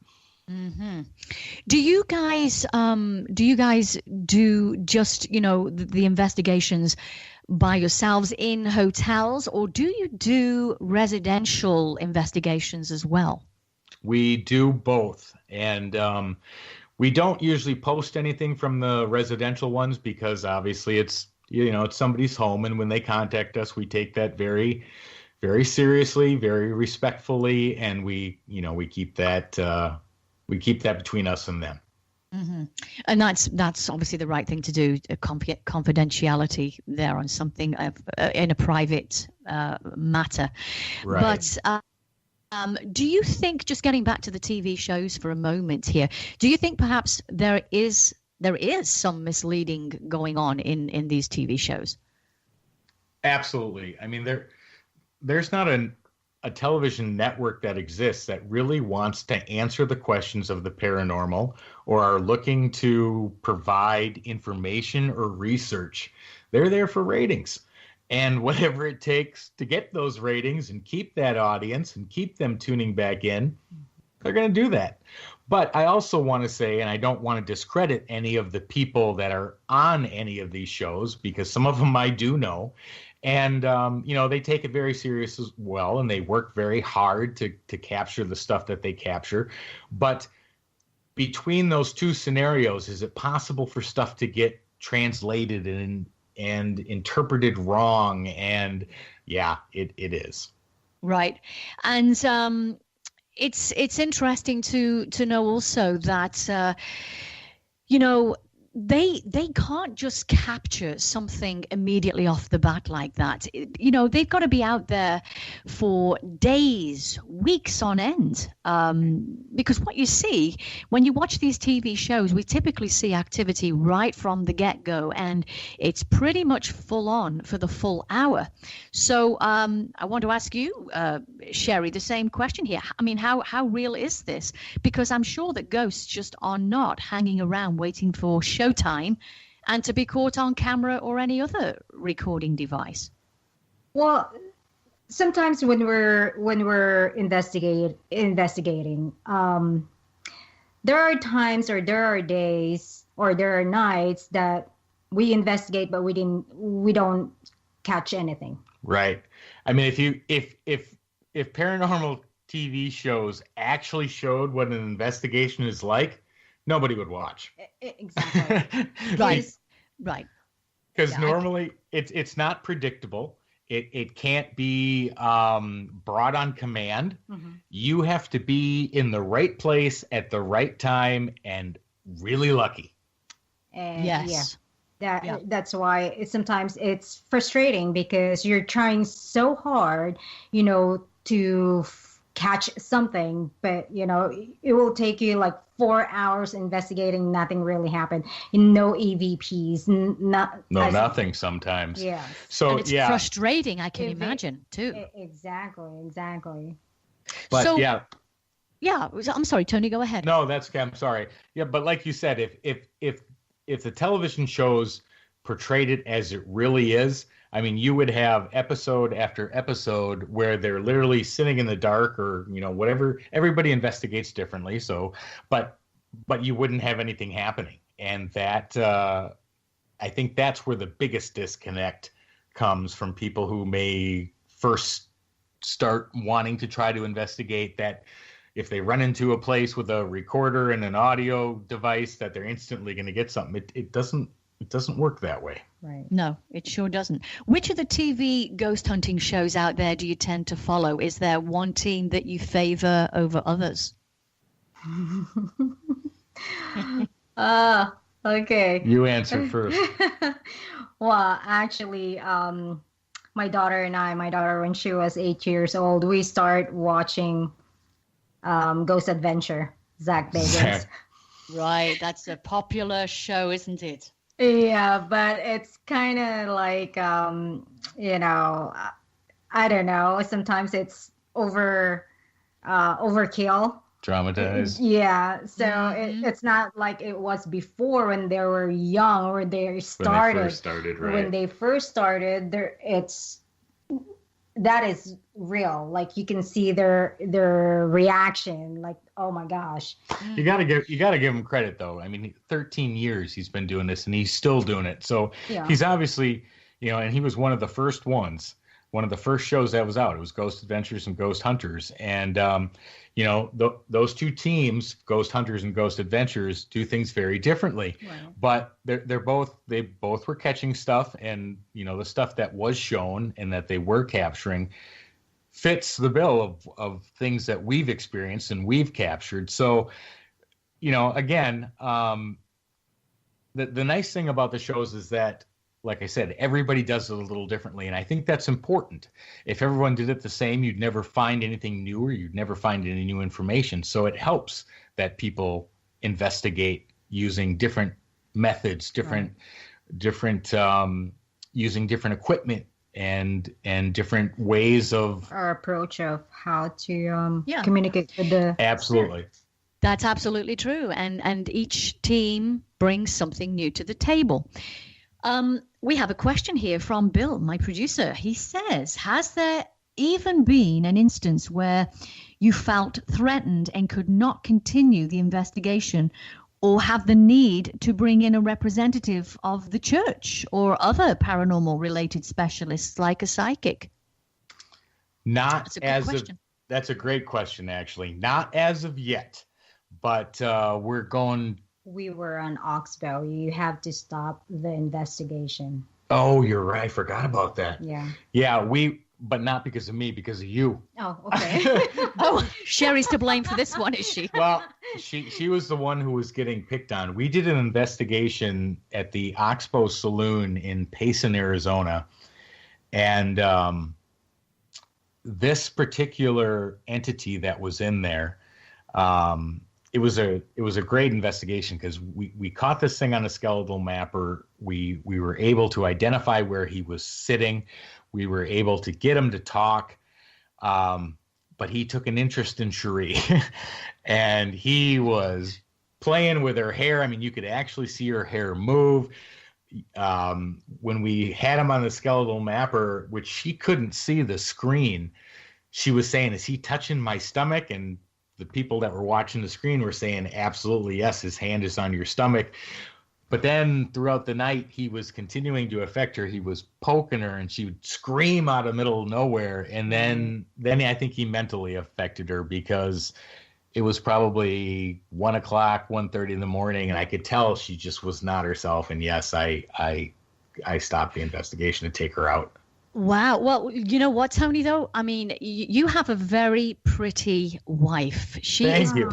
B: Mm-hmm. Do you guys do just the investigations by yourselves in hotels, or do you do residential investigations as well?
D: We do both, and we don't usually post anything from the residential ones because obviously it's somebody's home, and when they contact us, we take that very, very seriously, very respectfully, and we keep that between us and them.
B: Mm-hmm. And that's obviously the right thing to do. Confidentiality there on something in a private matter.
D: Right.
B: But do you think, just getting back to the TV shows for a moment here, do you think perhaps there is some misleading going on in these TV shows?
D: Absolutely. I mean, there's not a television network that exists that really wants to answer the questions of the paranormal or are looking to provide information or research. They're there for ratings, and whatever it takes to get those ratings and keep that audience and keep them tuning back in, they're going to do that. But I also want to say, and I don't want to discredit any of the people that are on any of these shows, because some of them I do know. And, they take it very serious as well, and they work very hard to capture the stuff that they capture. But between those two scenarios, is it possible for stuff to get translated and interpreted wrong? And yeah, it is.
B: Right. And it's interesting to know also that you know, they can't just capture something immediately off the bat like that. You know, they've got to be out there for days, weeks on end, because what you see when you watch these TV shows, we typically see activity right from the get-go, and it's pretty much full on for the full hour. So I want to ask you, Sherry, the same question here. I mean, how real is this? Because I'm sure that ghosts just are not hanging around waiting for showtime and to be caught on camera or any other recording device.
C: Well, sometimes when we're investigating, there are times, or there are days, or there are nights that we investigate, but we don't catch anything.
D: Right. I mean, if paranormal TV shows actually showed what an investigation is like, nobody would watch.
C: Exactly.
B: Right.
D: Because normally it's not predictable. It can't be brought on command. Mm-hmm. You have to be in the right place at the right time and really lucky.
C: And that's why sometimes it's frustrating, because you're trying so hard, you know, to catch something, but you know, it will take you like 4 hours investigating. Nothing really happened. No EVPs,
D: nothing sometimes.
C: Yeah.
B: So and it's frustrating. I can imagine too.
C: Exactly.
D: But
B: so, yeah. I'm sorry, Tony. Go ahead.
D: No, I'm sorry. Yeah, but like you said, if the television shows portrayed it as it really is, I mean, you would have episode after episode where they're literally sitting in the dark, or, you know, whatever. Everybody investigates differently. So, but you wouldn't have anything happening. And that, I think that's where the biggest disconnect comes from people who may first start wanting to try to investigate, that if they run into a place with a recorder and an audio device, that they're instantly going to get something. It doesn't work that way.
C: Right.
B: No, it sure doesn't. Which of the TV ghost hunting shows out there do you tend to follow? Is there one team that you favor over others?
C: Okay.
D: You answer first.
C: Well, actually, my daughter, when she was 8 years old, we start watching Ghost Adventure, Zach Bagans.
B: Right, that's a popular show, isn't it?
C: Yeah, but it's kind of like, you know, I don't know. Sometimes it's overkill.
D: Dramatized.
C: Yeah, so it's not like it was before when they were young, or they started.
D: When they first started, right?
C: When they first started, that is real. Like, you can see their reaction. Like, oh my gosh.
D: You gotta give him credit, though. I mean, 13 years he's been doing this, and he's still doing it. So he's obviously, you know, and he was one of the first ones. One of the first shows that was out. It was Ghost Adventures and Ghost Hunters, and you know, those two teams, Ghost Hunters and Ghost Adventures, do things very differently. Right. But they both were catching stuff, and you know, the stuff that was shown and that they were capturing fits the bill of things that we've experienced and we've captured. So, you know, again, the nice thing about the shows is that, like I said, everybody does it a little differently, and I think that's important. If everyone did it the same, you'd never find anything new, or you'd never find any new information. So it helps that people investigate using different methods, using different equipment and different ways of
C: our approach of how to communicate with the
D: absolutely.
B: That's absolutely true, and each team brings something new to the table. We have a question here from Bill, my producer. He says, has there even been an instance where you felt threatened and could not continue the investigation, or have the need to bring in a representative of the church or other paranormal related specialists like a psychic?
D: That's a great question, actually. Not as of yet, but we're going.
C: We were on Oxbow. You have to stop the investigation.
D: Oh, you're right. I forgot about that.
C: Yeah.
D: Yeah, we but not because of me, because of you.
C: Oh, okay.
B: Oh, Sherry's to blame for this one, is she?
D: Well, she was the one who was getting picked on. We did an investigation at the Oxbow Saloon in Payson, Arizona, and this particular entity that was in there, it was a great investigation because we caught this thing on a skeletal mapper. We were able to identify where he was sitting. We were able to get him to talk, but he took an interest in Cherie, and he was playing with her hair. I mean, you could actually see her hair move. When we had him on the skeletal mapper, which she couldn't see the screen, she was saying, "Is he touching my stomach?" And the people that were watching the screen were saying, "Absolutely, yes, his hand is on your stomach." But then throughout the night, he was continuing to affect her. He was poking her, and she would scream out of the middle of nowhere. And then I think he mentally affected her because it was probably 1 o'clock, 1:30 in the morning, and I could tell she just was not herself. And yes, I stopped the investigation to take her out.
B: Wow. Well, you know what, Tony, though? I mean, you have a very pretty wife.
D: Thank you.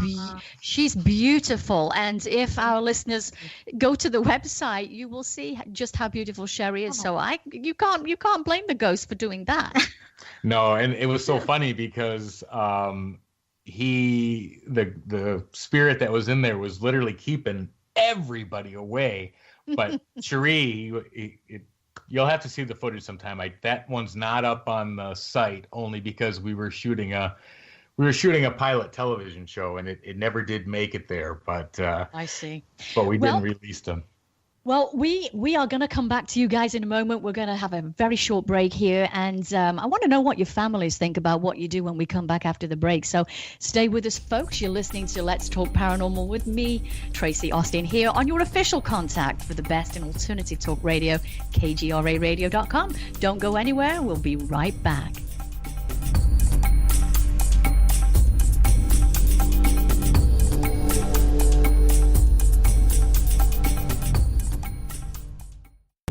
B: She's beautiful. And if our listeners go to the website, you will see just how beautiful Sherry is. So you can't blame the ghost for doing that.
D: No, and it was so funny because the spirit that was in there was literally keeping everybody away. But Cherie, you'll have to see the footage sometime. That one's not up on the site only because we were shooting a pilot television show, and it never did make it there. But
B: I see.
D: But we didn't release them.
B: Well, we are going to come back to you guys in a moment. We're going to have a very short break here, and I want to know what your families think about what you do when we come back after the break. So stay with us, folks. You're listening to Let's Talk Paranormal with me, Tracie Austin, here on your official contact for the best in alternative talk radio, kgraradio.com. Don't go anywhere. We'll be right back.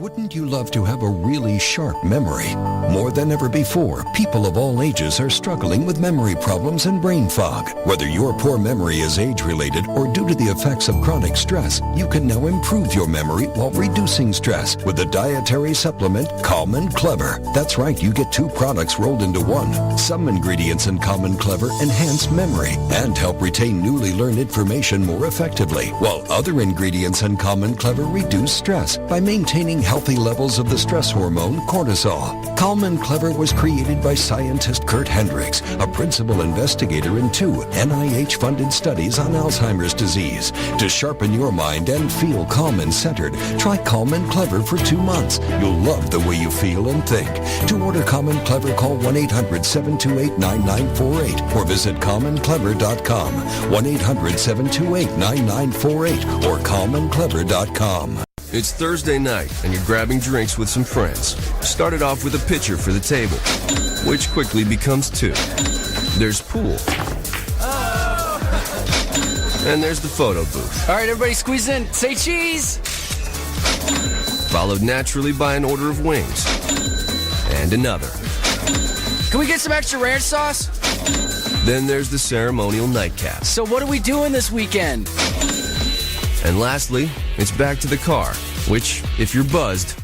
J: Wouldn't you love to have a really sharp memory? More than ever before, people of all ages are struggling with memory problems and brain fog. Whether your poor memory is age-related or due to the effects of chronic stress, you can now improve your memory while reducing stress with the dietary supplement Calm and Clever. That's right, you get 2 products rolled into one. Some ingredients in Calm and Clever enhance memory and help retain newly learned information more effectively, while other ingredients in Calm and Clever reduce stress by maintaining healthy levels of the stress hormone cortisol. Calm and Clever was created by scientist Kurt Hendricks, a principal investigator in 2 NIH-funded studies on Alzheimer's disease. To sharpen your mind and feel calm and centered, try Calm and Clever for 2 months. You'll love the way you feel and think. To order Calm and Clever, call 1-800-728-9948 or visit calmandclever.com. 1-800-728-9948 or calmandclever.com.
F: It's Thursday night, and you're grabbing drinks with some friends. Started off with a pitcher for the table, which quickly becomes 2. There's pool. And there's the photo booth.
K: All right, everybody squeeze in. Say cheese!
F: Followed naturally by an order of wings. And another.
K: Can we get some extra ranch sauce?
F: Then there's the ceremonial nightcap.
K: So what are we doing this weekend?
F: And lastly, it's back to the car, which, if you're buzzed,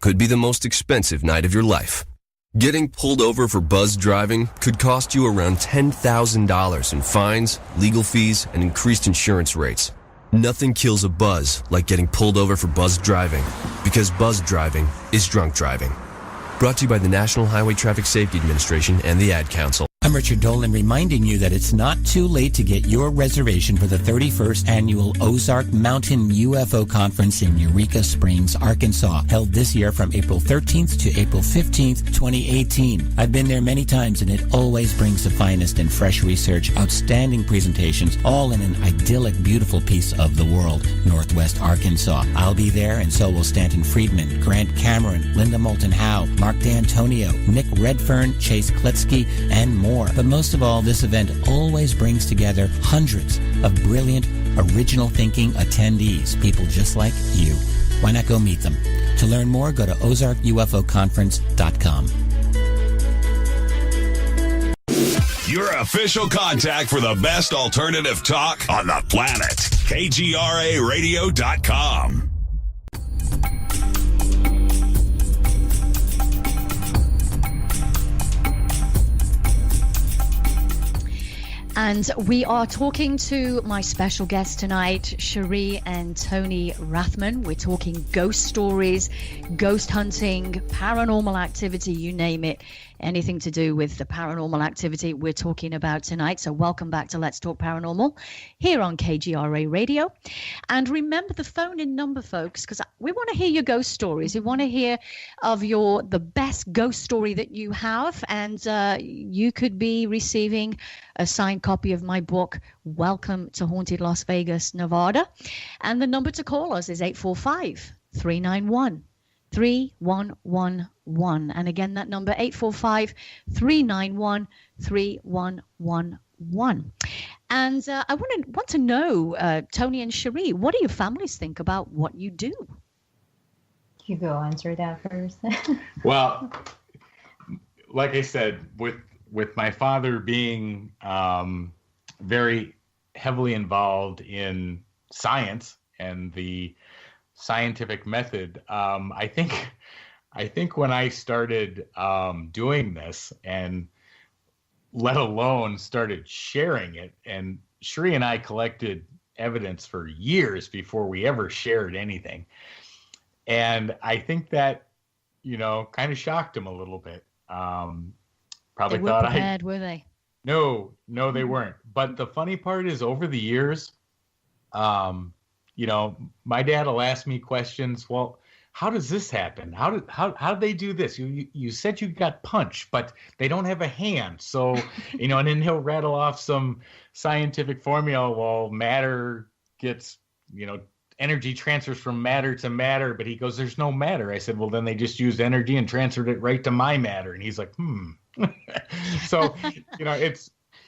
F: could be the most expensive night of your life. Getting pulled over for buzz driving could cost you around $10,000 in fines, legal fees, and increased insurance rates. Nothing kills a buzz like getting pulled over for buzz driving, because buzz driving is drunk driving. Brought to you by the National Highway Traffic Safety Administration and the Ad Council.
L: I'm Richard Dolan reminding you that it's not too late to get your reservation for the 31st Annual Ozark Mountain UFO Conference in Eureka Springs, Arkansas, held this year from April 13th to April 15th, 2018. I've been there many times, and it always brings the finest in fresh research, outstanding presentations, all in an idyllic, beautiful piece of the world, Northwest Arkansas. I'll be there, and so will Stanton Friedman, Grant Cameron, Linda Moulton Howe, Mark D'Antonio, Nick Redfern, Chase Kletsky, and more. more. But most of all, this event always brings together hundreds of brilliant, original thinking attendees, people just like you. Why not go meet them? To learn more, go to ozarkufoconference.com.
I: Your official contact for the best alternative talk on the planet. KGRAradio.com.
B: And we are talking to my special guests tonight, Cherie and Tony Rathman. We're talking ghost stories, ghost hunting, paranormal activity, you name it. Anything to do with the paranormal activity we're talking about tonight. So welcome back to Let's Talk Paranormal here on KGRA Radio. And remember the phone-in number, folks, because we want to hear your ghost stories. We want to hear of the best ghost story that you have. And you could be receiving a signed copy of my book, Welcome to Haunted Las Vegas, Nevada. And the number to call us is 845-391-3111. And again, that number 845-391-3111. And I want to know, Tony and Cherie, what do your families think about what you do?
C: You go answer that first.
D: Well, like I said, with my father being very heavily involved in science and the scientific method, I think when I started doing this, and let alone started sharing it, and Cherie and I collected evidence for years before we ever shared anything. And I think that, kind of shocked him a little bit. Probably
B: they weren't prepared, were they?
D: No, they weren't. But the funny part is, over the years, my dad will ask me questions. Well, how does this happen? How did they do this? You said you got punched, but they don't have a hand. So, and then he'll rattle off some scientific formula. Well, matter gets, energy transfers from matter to matter, but he goes, there's no matter. I said, well, then they just used energy and transferred it right to my matter. And he's like, So,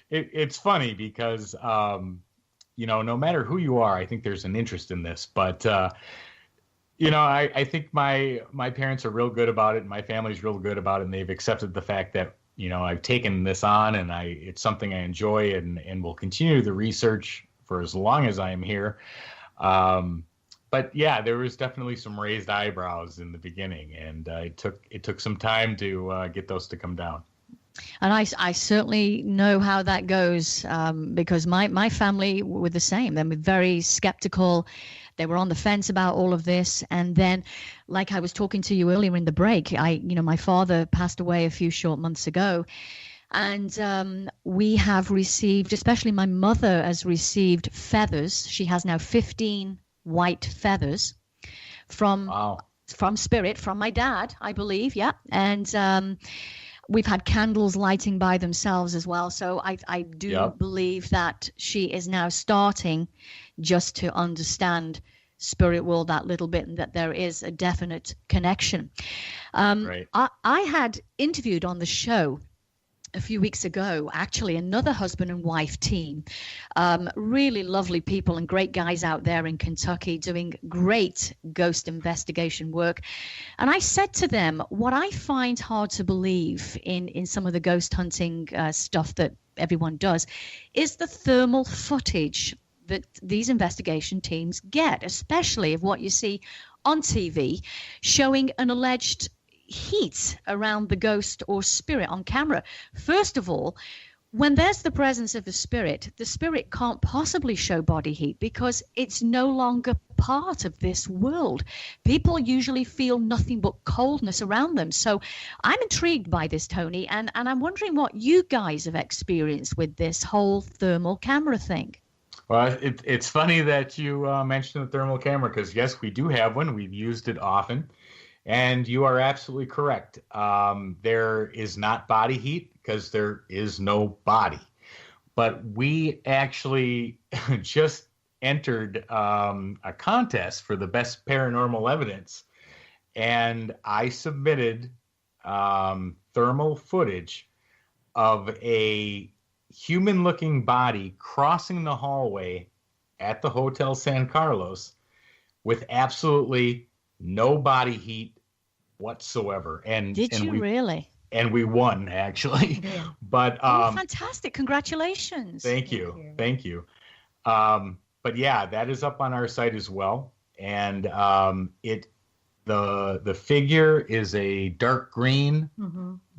D: it's funny because, no matter who you are, I think there's an interest in this, but, I think my parents are real good about it, and my family's real good about it, and they've accepted the fact that, I've taken this on, and it's something I enjoy, and will continue the research for as long as I am here. But yeah, there was definitely some raised eyebrows in the beginning, and it took some time to get those to come down.
B: And I certainly know how that goes, because my family were the same. They were very skeptical. They were on the fence about all of this. And then, like I was talking to you earlier in the break, my father passed away a few short months ago. And we have received, especially my mother has received feathers. She has now 15 white feathers from spirit, from my dad, I believe. Yeah. And we've had candles lighting by themselves as well. So I do believe that she is now starting just to understand spirit world that little bit, and that there is a definite connection. Right. I had interviewed on the show a few weeks ago, actually, another husband and wife team, really lovely people and great guys out there in Kentucky doing great ghost investigation work. And I said to them, what I find hard to believe in some of the ghost hunting stuff that everyone does is the thermal footage that these investigation teams get, especially of what you see on TV showing an alleged heat around the ghost or spirit on camera. First of all, when there's the presence of the spirit can't possibly show body heat because it's no longer part of this world. People usually feel nothing but coldness around them. So I'm intrigued by this, Tony, and I'm wondering what you guys have experienced with this whole thermal camera thing.
D: Well, it's funny that you mentioned the thermal camera, because yes, we do have one. We've used it often. And you are absolutely correct. There is not body heat because there is no body. But we actually just entered a contest for the best paranormal evidence. And I submitted thermal footage of a human-looking body crossing the hallway at the Hotel San Carlos with absolutely no body heat whatsoever. And
B: Did you really?
D: And we won, actually.
C: Yeah.
D: But
B: fantastic! Congratulations.
D: Thank you. But yeah, that is up on our site as well, and the figure is a dark green,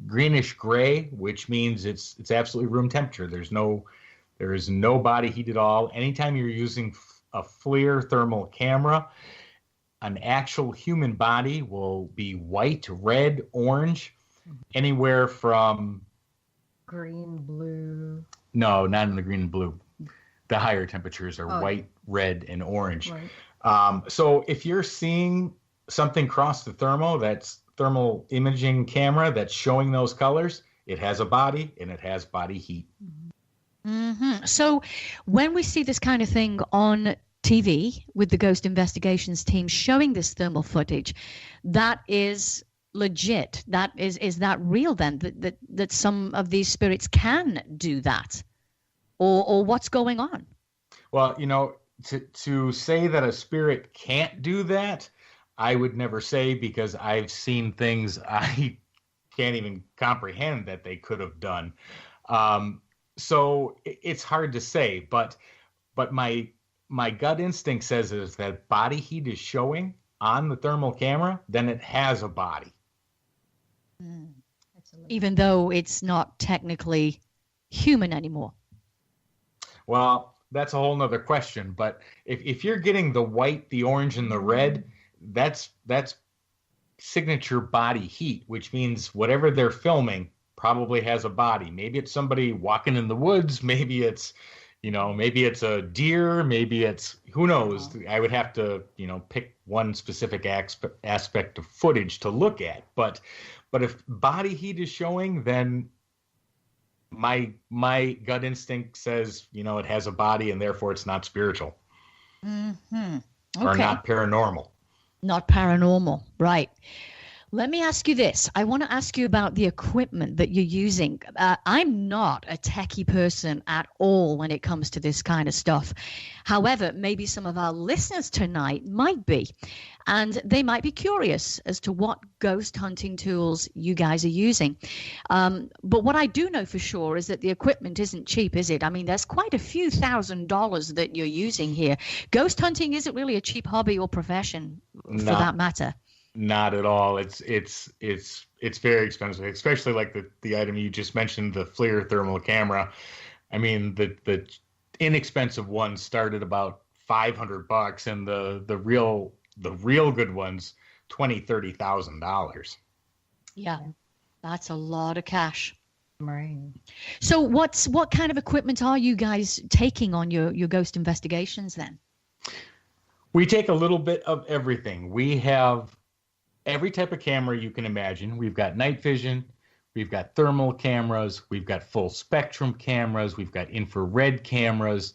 D: greenish gray, which means it's absolutely room temperature. There is no body heat at all. Anytime you're using a FLIR thermal camera, an actual human body will be white, red, orange, anywhere from
C: green, blue.
D: No, not in the green and blue. The higher temperatures are white, red, and orange. Right. So if you're seeing something cross the thermal imaging camera that's showing those colors, it has a body and it has body heat.
B: So when we see this kind of thing on TV with the Ghost Investigations team showing this thermal footage, that is legit. That is that real then? That some of these spirits can do that, or what's going on?
D: Well, to say that a spirit can't do that, I would never say, because I've seen things I can't even comprehend that they could have done. So it's hard to say, but my gut instinct says is that body heat is showing on the thermal camera, then it has a body.
B: Even though it's not technically human anymore.
D: Well, that's a whole nother question. But if you're getting the white, the orange, and the red, that's signature body heat, which means whatever they're filming probably has a body. Maybe it's somebody walking in the woods. Maybe it's a deer. Maybe it's, who knows? I would have to, pick one specific aspect of footage to look at. But if body heat is showing, then my gut instinct says, it has a body and therefore it's not spiritual.
B: Okay.
D: Or not paranormal.
B: Not paranormal, right. Let me ask you this. I want to ask you about the equipment that you're using. I'm not a techie person at all when it comes to this kind of stuff. However, maybe some of our listeners tonight might be, and they might be curious as to what ghost hunting tools you guys are using. But what I do know for sure is that the equipment isn't cheap, is it? I mean, there's quite a few $1,000s that you're using here. Ghost hunting isn't really a cheap hobby or profession for that matter.
D: Not at all. It's very expensive, especially like the item you just mentioned, the FLIR thermal camera. I mean, the inexpensive ones start at about $500, and the real good ones $20,000-$30,000.
B: Yeah, that's a lot of cash.
C: Right.
B: So what kind of equipment are you guys taking on your ghost investigations then?
D: We take a little bit of everything. We have every type of camera you can imagine. We've got night vision, we've got thermal cameras, we've got full spectrum cameras, we've got infrared cameras,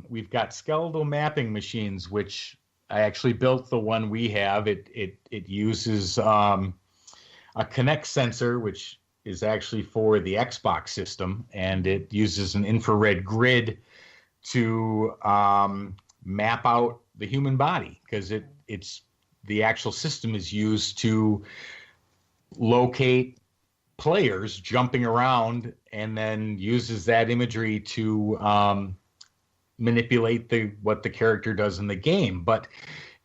D: we've got skeletal mapping machines, which I actually built the one we have. It uses a Kinect sensor, which is actually for the Xbox system, and it uses an infrared grid to map out the human body, because it's the actual system is used to locate players jumping around, and then uses that imagery to manipulate what the character does in the game. But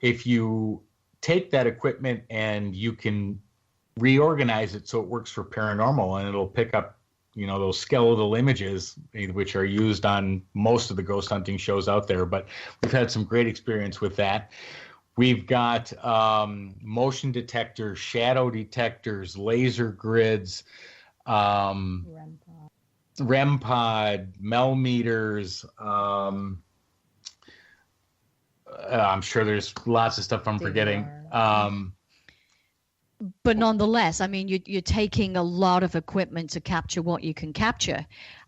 D: if you take that equipment and you can reorganize it so it works for paranormal, and it'll pick up those skeletal images, which are used on most of the ghost hunting shows out there. But we've had some great experience with that. We've got motion detectors, shadow detectors, laser grids, REM pod, Mel meters. I'm sure there's lots of stuff I'm forgetting.
B: But nonetheless, I mean, you're taking a lot of equipment to capture what you can capture.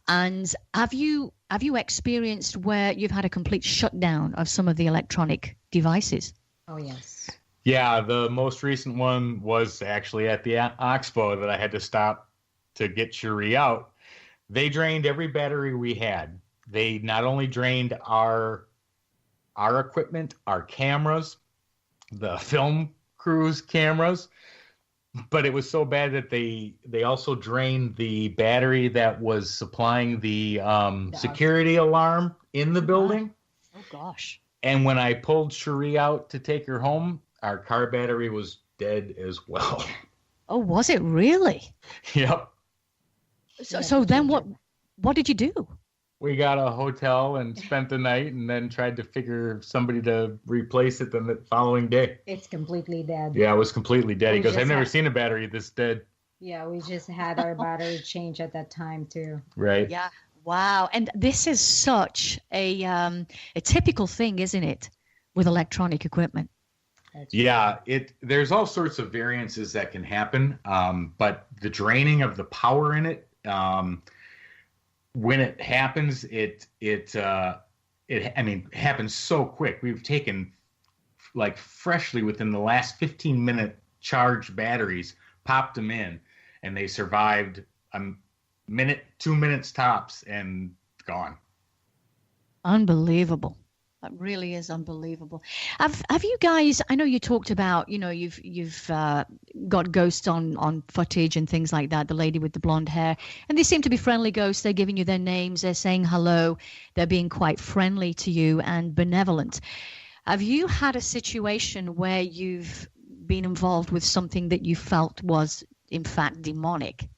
B: And have you experienced where you've had a complete shutdown of some of the electronic devices?
C: Oh, yes.
D: Yeah, the most recent one was actually at the Oxbow that I had to stop to get Cherie out, they drained every battery we had. They not only drained our equipment, our cameras, the film crew's cameras, but it was so bad that they also drained the battery that was supplying the security alarm in the building.
B: Oh gosh.
D: And when I pulled Cherie out to take her home, our car battery was dead as well.
B: Oh, was it really?
D: Yep.
B: So then what did you do?
D: We got a hotel and spent the night, and then tried to figure somebody to replace it the following day.
C: It's completely dead.
D: Yeah, it was completely dead. He goes, I've never seen a battery this dead.
C: Yeah, we just had our battery change at that time too.
D: Right.
B: Yeah. Wow. And this is such a typical thing, isn't it, with electronic equipment?
D: Yeah, there's all sorts of variances that can happen, but the draining of the power in it, when it happens, it happens so quick. We've taken like freshly within the last 15-minute charged batteries, popped them in, and they survived a minute, 2 minutes tops, and gone.
B: Unbelievable. That really is unbelievable. Have you guys? I know you talked about, you've got ghosts on footage and things like that. The lady with the blonde hair, and they seem to be friendly ghosts. They're giving you their names. They're saying hello. They're being quite friendly to you and benevolent. Have you had a situation where you've been involved with something that you felt was in fact demonic?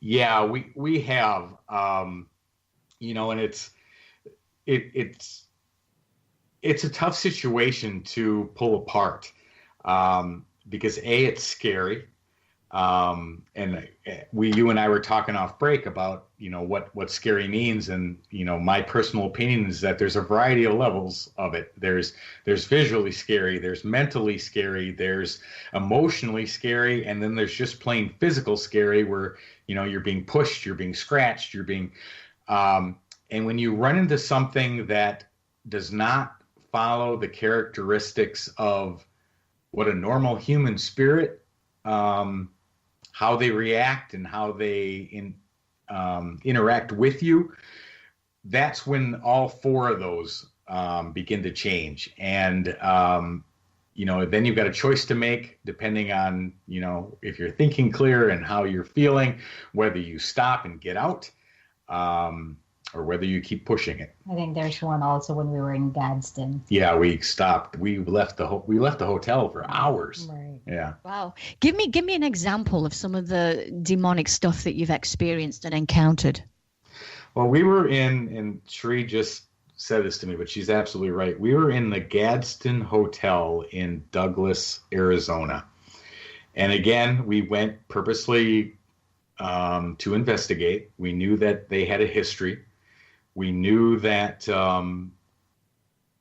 D: Yeah, we have. And it's a tough situation to pull apart, because it's scary, and you and I were talking off break about what scary means, and my personal opinion is that there's a variety of levels of it. There's visually scary, there's mentally scary, there's emotionally scary, and then there's just plain physical scary where you're being pushed, you're being scratched, you're being and when you run into something that does not follow the characteristics of what a normal human spirit, how they react and how they interact with you, that's when all four of those begin to change. And, then you've got a choice to make depending on, if you're thinking clear and how you're feeling, whether you stop and get out, or whether you keep pushing it.
C: I think there's one also when we were in Gadsden.
D: Yeah, we stopped. We left the hotel for hours.
C: Right.
D: Yeah.
B: Wow. Give me an example of some of the demonic stuff that you've experienced and encountered.
D: Well, we were and Cherie just said this to me, but she's absolutely right. We were in the Gadsden Hotel in Douglas, Arizona. And again, we went purposely to investigate. We knew that they had a history. We knew that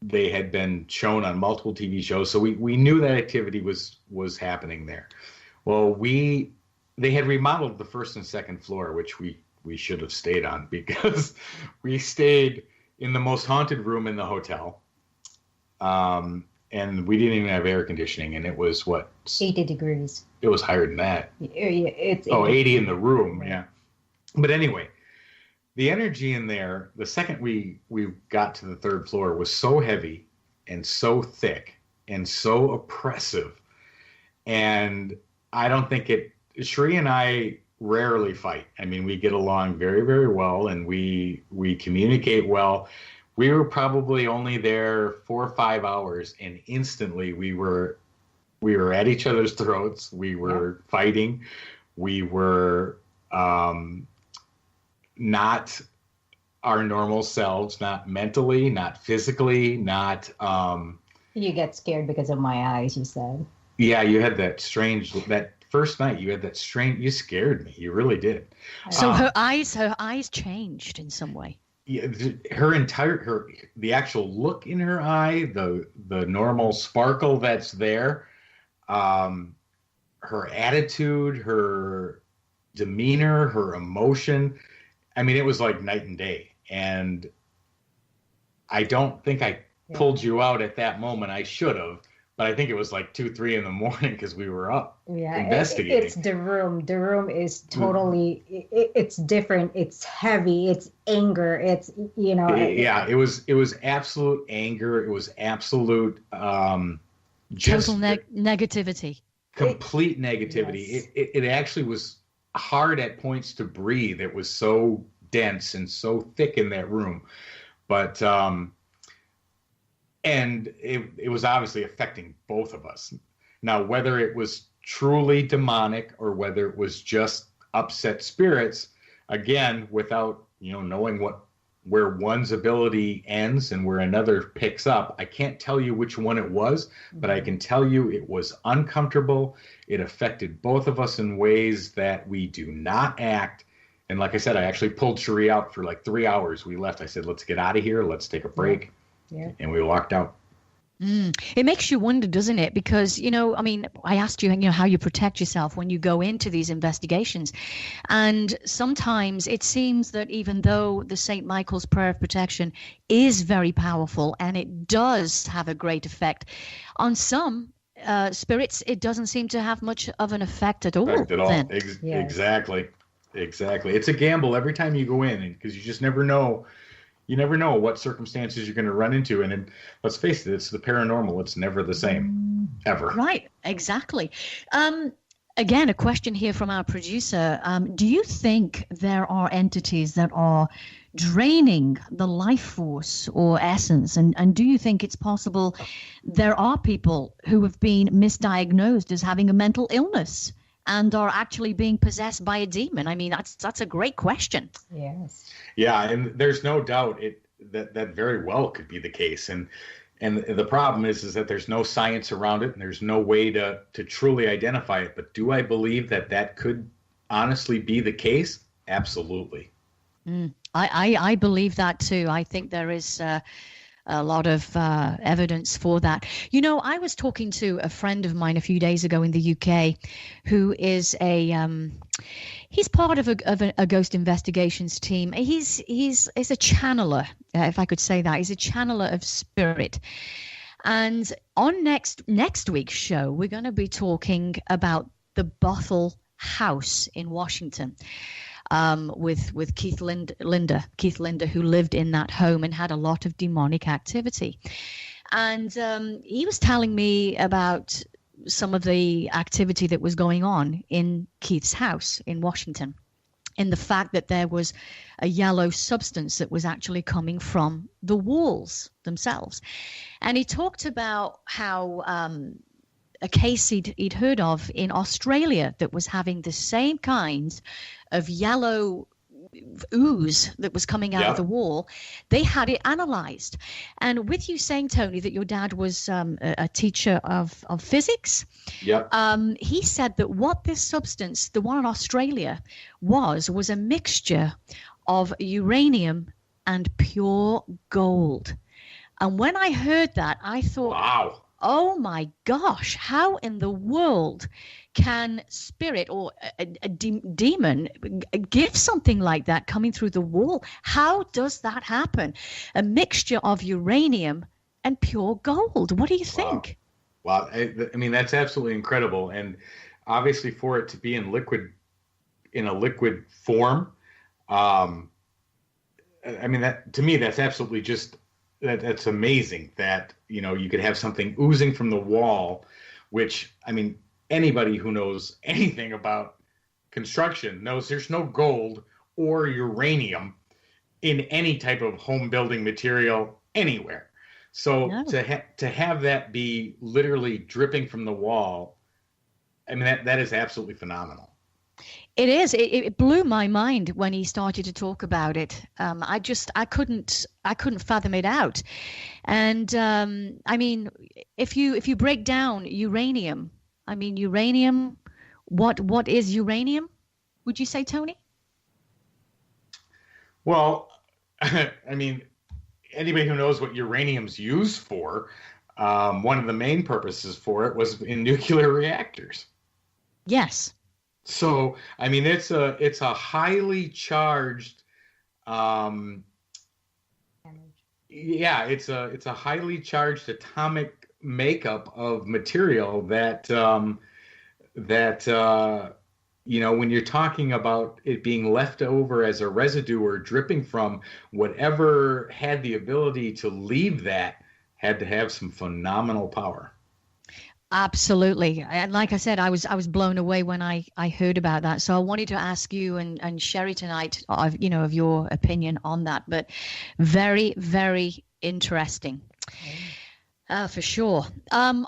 D: they had been shown on multiple TV shows, so we knew that activity was happening there. Well, they had remodeled the first and second floor, which we should have stayed on, because we stayed in the most haunted room in the hotel, and we didn't even have air conditioning, and it was
C: 80 degrees.
D: It was higher than that.
C: It's
D: 80 in the room, yeah. But anyway, the energy in there, the second we got to the third floor, was so heavy and so thick and so oppressive. And I don't think Cherie and I rarely fight. I mean, we get along very, very well, and we communicate well. We were probably only there 4 or 5 hours, and instantly we were at each other's throats. We were fighting. We were not our normal selves, not mentally, not physically, not...
C: You get scared because of my eyes, you said.
D: Yeah, you had that first night, you scared me. You really did.
B: So her eyes changed in some way.
D: Yeah, the actual look in her eye, the normal sparkle that's there, her attitude, her demeanor, her emotion. I mean, it was like night and day. And I don't think I pulled you out at that moment. I should have, but I think it was like 2, 3 in the morning because we were up
C: investigating. It's the room. The room is totally. It's different. It's heavy. It's anger. It's
D: It was absolute anger. It was absolute. Just
B: total negativity.
D: Complete negativity.
C: Yes.
D: It actually was hard at points to breathe. It was so dense and so thick in that room, but and it was obviously affecting both of us. Now, whether it was truly demonic or whether it was just upset spirits, again, without knowing where one's ability ends and where another picks up, I can't tell you which one it was, but I can tell you it was uncomfortable. It affected both of us in ways that we do not act. And like I said, I actually pulled Cherie out for like 3 hours. We left. I said, let's get out of here. Let's take a break.
C: Yeah.
D: And we walked out.
B: It makes you wonder, doesn't it? Because, I asked you, how you protect yourself when you go into these investigations. And sometimes it seems that even though the St. Michael's Prayer of Protection is very powerful and it does have a great effect on some spirits, it doesn't seem to have much of an effect at all.
D: Exactly. It's a gamble every time you go in, because you just never know. You never know what circumstances you're going to run into. And let's face it, it's the paranormal. It's never the same, ever.
B: Right, exactly. Again, a question here from our producer. Do you think there are entities that are draining the life force or essence? And do you think it's possible there are people who have been misdiagnosed as having a mental illness and are actually being possessed by a demon? I mean, that's a great question.
C: Yes.
D: Yeah, and there's no doubt that very well could be the case. And the problem is that there's no science around it, and there's no way to truly identify it. But do I believe that could honestly be the case? Absolutely.
B: I believe that too. I think there is a lot of evidence for that. I was talking to a friend of mine a few days ago in the UK who is he's part of a ghost investigations team. He's a channeler, if I could say that. He's a channeler of spirit. And on next week's show, we're going to be talking about the Bothell House in Washington. With Keith Linder, who lived in that home and had a lot of demonic activity. And he was telling me about some of the activity that was going on in Keith's house in Washington, and the fact that there was a yellow substance that was actually coming from the walls themselves. And he talked about how a case he'd heard of in Australia that was having the same kinds of yellow ooze that was coming out of the wall. They had it analyzed. And with you saying, Tony, that your dad was a teacher of physics, he said that what this substance, the one in Australia, was a mixture of uranium and pure gold. And when I heard that, I thought,
D: wow.
B: Oh my gosh, how in the world can spirit or a demon give something like that coming through the wall? How does that happen? A mixture of uranium and pure gold. What do you think?
D: Wow. I mean, that's absolutely incredible. And obviously for it to be in a liquid form, I mean, that to me, that's absolutely just that's amazing that, you could have something oozing from the wall, which, I mean, anybody who knows anything about construction knows there's no gold or uranium in any type of home building material anywhere. So to have that be literally dripping from the wall, I mean, that is absolutely phenomenal.
B: It is. It blew my mind when he started to talk about it. I couldn't fathom it out. And I mean, if you break down uranium, I mean, uranium. What is uranium? Would you say, Tony?
D: Well, I mean, anybody who knows what uranium's used for, one of the main purposes for it was in nuclear reactors.
B: Yes.
D: So, I mean, it's a highly charged, it's a highly charged atomic makeup of material that when you're talking about it being left over as a residue or dripping from whatever had the ability to leave that had to have some phenomenal power.
B: Absolutely. And like I said, I was blown away when I heard about that. So I wanted to ask you and Sherry tonight, of your opinion on that. But very, very interesting. For sure.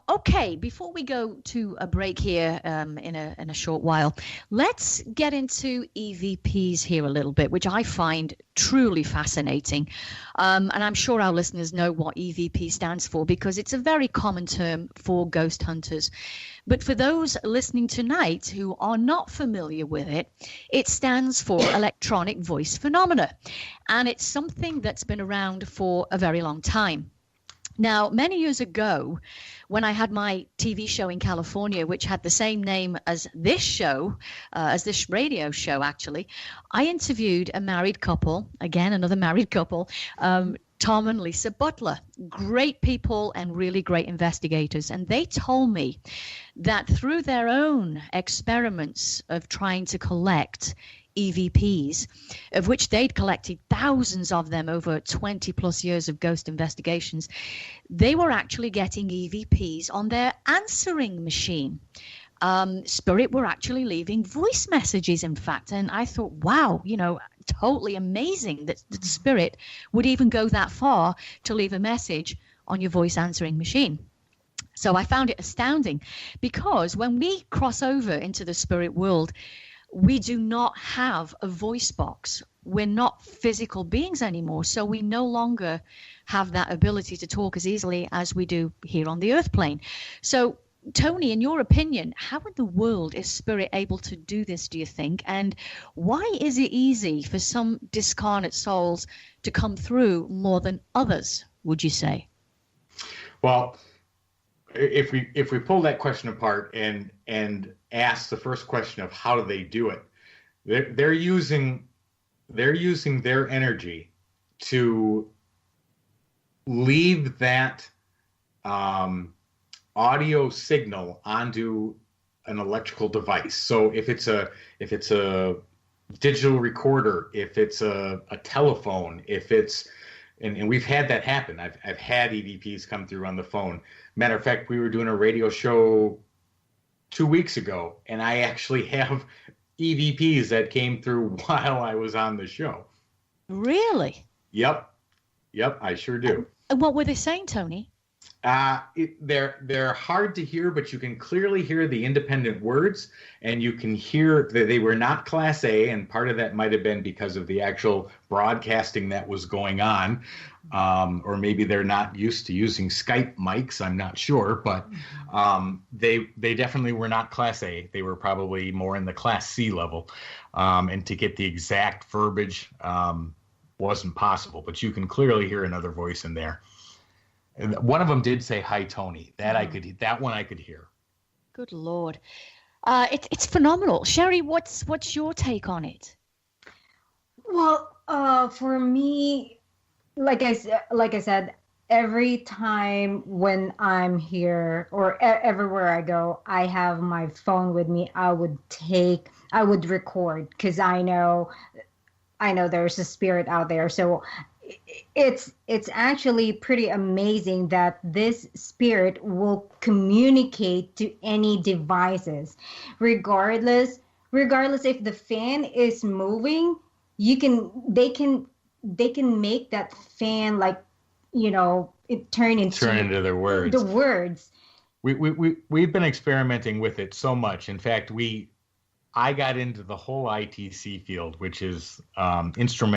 B: Okay, before we go to a break here in a short while, let's get into EVPs here a little bit, which I find truly fascinating. And I'm sure our listeners know what EVP stands for because it's a very common term for ghost hunters. But for those listening tonight who are not familiar with it, it stands for electronic voice phenomena. And it's something that's been around for a very long time. Now, many years ago, when I had my TV show in California, which had the same name as this show, as this radio show, actually, I interviewed a married couple, again, another married couple, Tom and Lisa Butler, great people and really great investigators. And they told me that through their own experiments of trying to collect EVPs, of which they'd collected thousands of them over 20 plus years of ghost investigations, they were actually getting EVPs on their answering machine. Spirit were actually leaving voice messages, in fact. And I thought, wow, totally amazing that the Spirit would even go that far to leave a message on your voice answering machine. So I found it astounding because when we cross over into the spirit world, we do not have a voice box. We're not physical beings anymore. So we no longer have that ability to talk as easily as we do here on the earth plane. So, Tony, in your opinion, how in the world is spirit able to do this, do you think? And why is it easy for some discarnate souls to come through more than others, would you say?
D: Well, if we pull that question apart and ask the first question of how do they do it, they're using their energy to leave that audio signal onto an electrical device. So if it's a digital recorder, if it's a telephone, if it's and we've had that happen. I've had EVPs come through on the phone. Matter of fact, we were doing a radio show 2 weeks ago, and I actually have EVPs that came through while I was on the show.
B: Really?
D: Yep, I sure do.
B: And what were they saying, Tony?
D: They're hard to hear, but you can clearly hear the independent words, and you can hear that they were not Class A, and part of that might have been because of the actual broadcasting that was going on, or maybe they're not used to using Skype mics. I'm not sure, but they definitely were not Class A. They were probably more in the Class C level, and to get the exact verbiage wasn't possible. But you can clearly hear another voice in there. And one of them did say, "Hi, Tony." That one I could hear.
B: Good Lord. It's phenomenal. Sherry, what's your take on it?
C: Well, for me, like I said, every time when I'm here or everywhere I go, I have my phone with me. I would record because I know there's a spirit out there. So it's actually pretty amazing that this spirit will communicate to any devices, regardless if the fan is moving. They can make that fan it turn into
D: their words.
C: The words.
D: We've been experimenting with it so much. In fact, I got into the whole ITC field, which is instrumental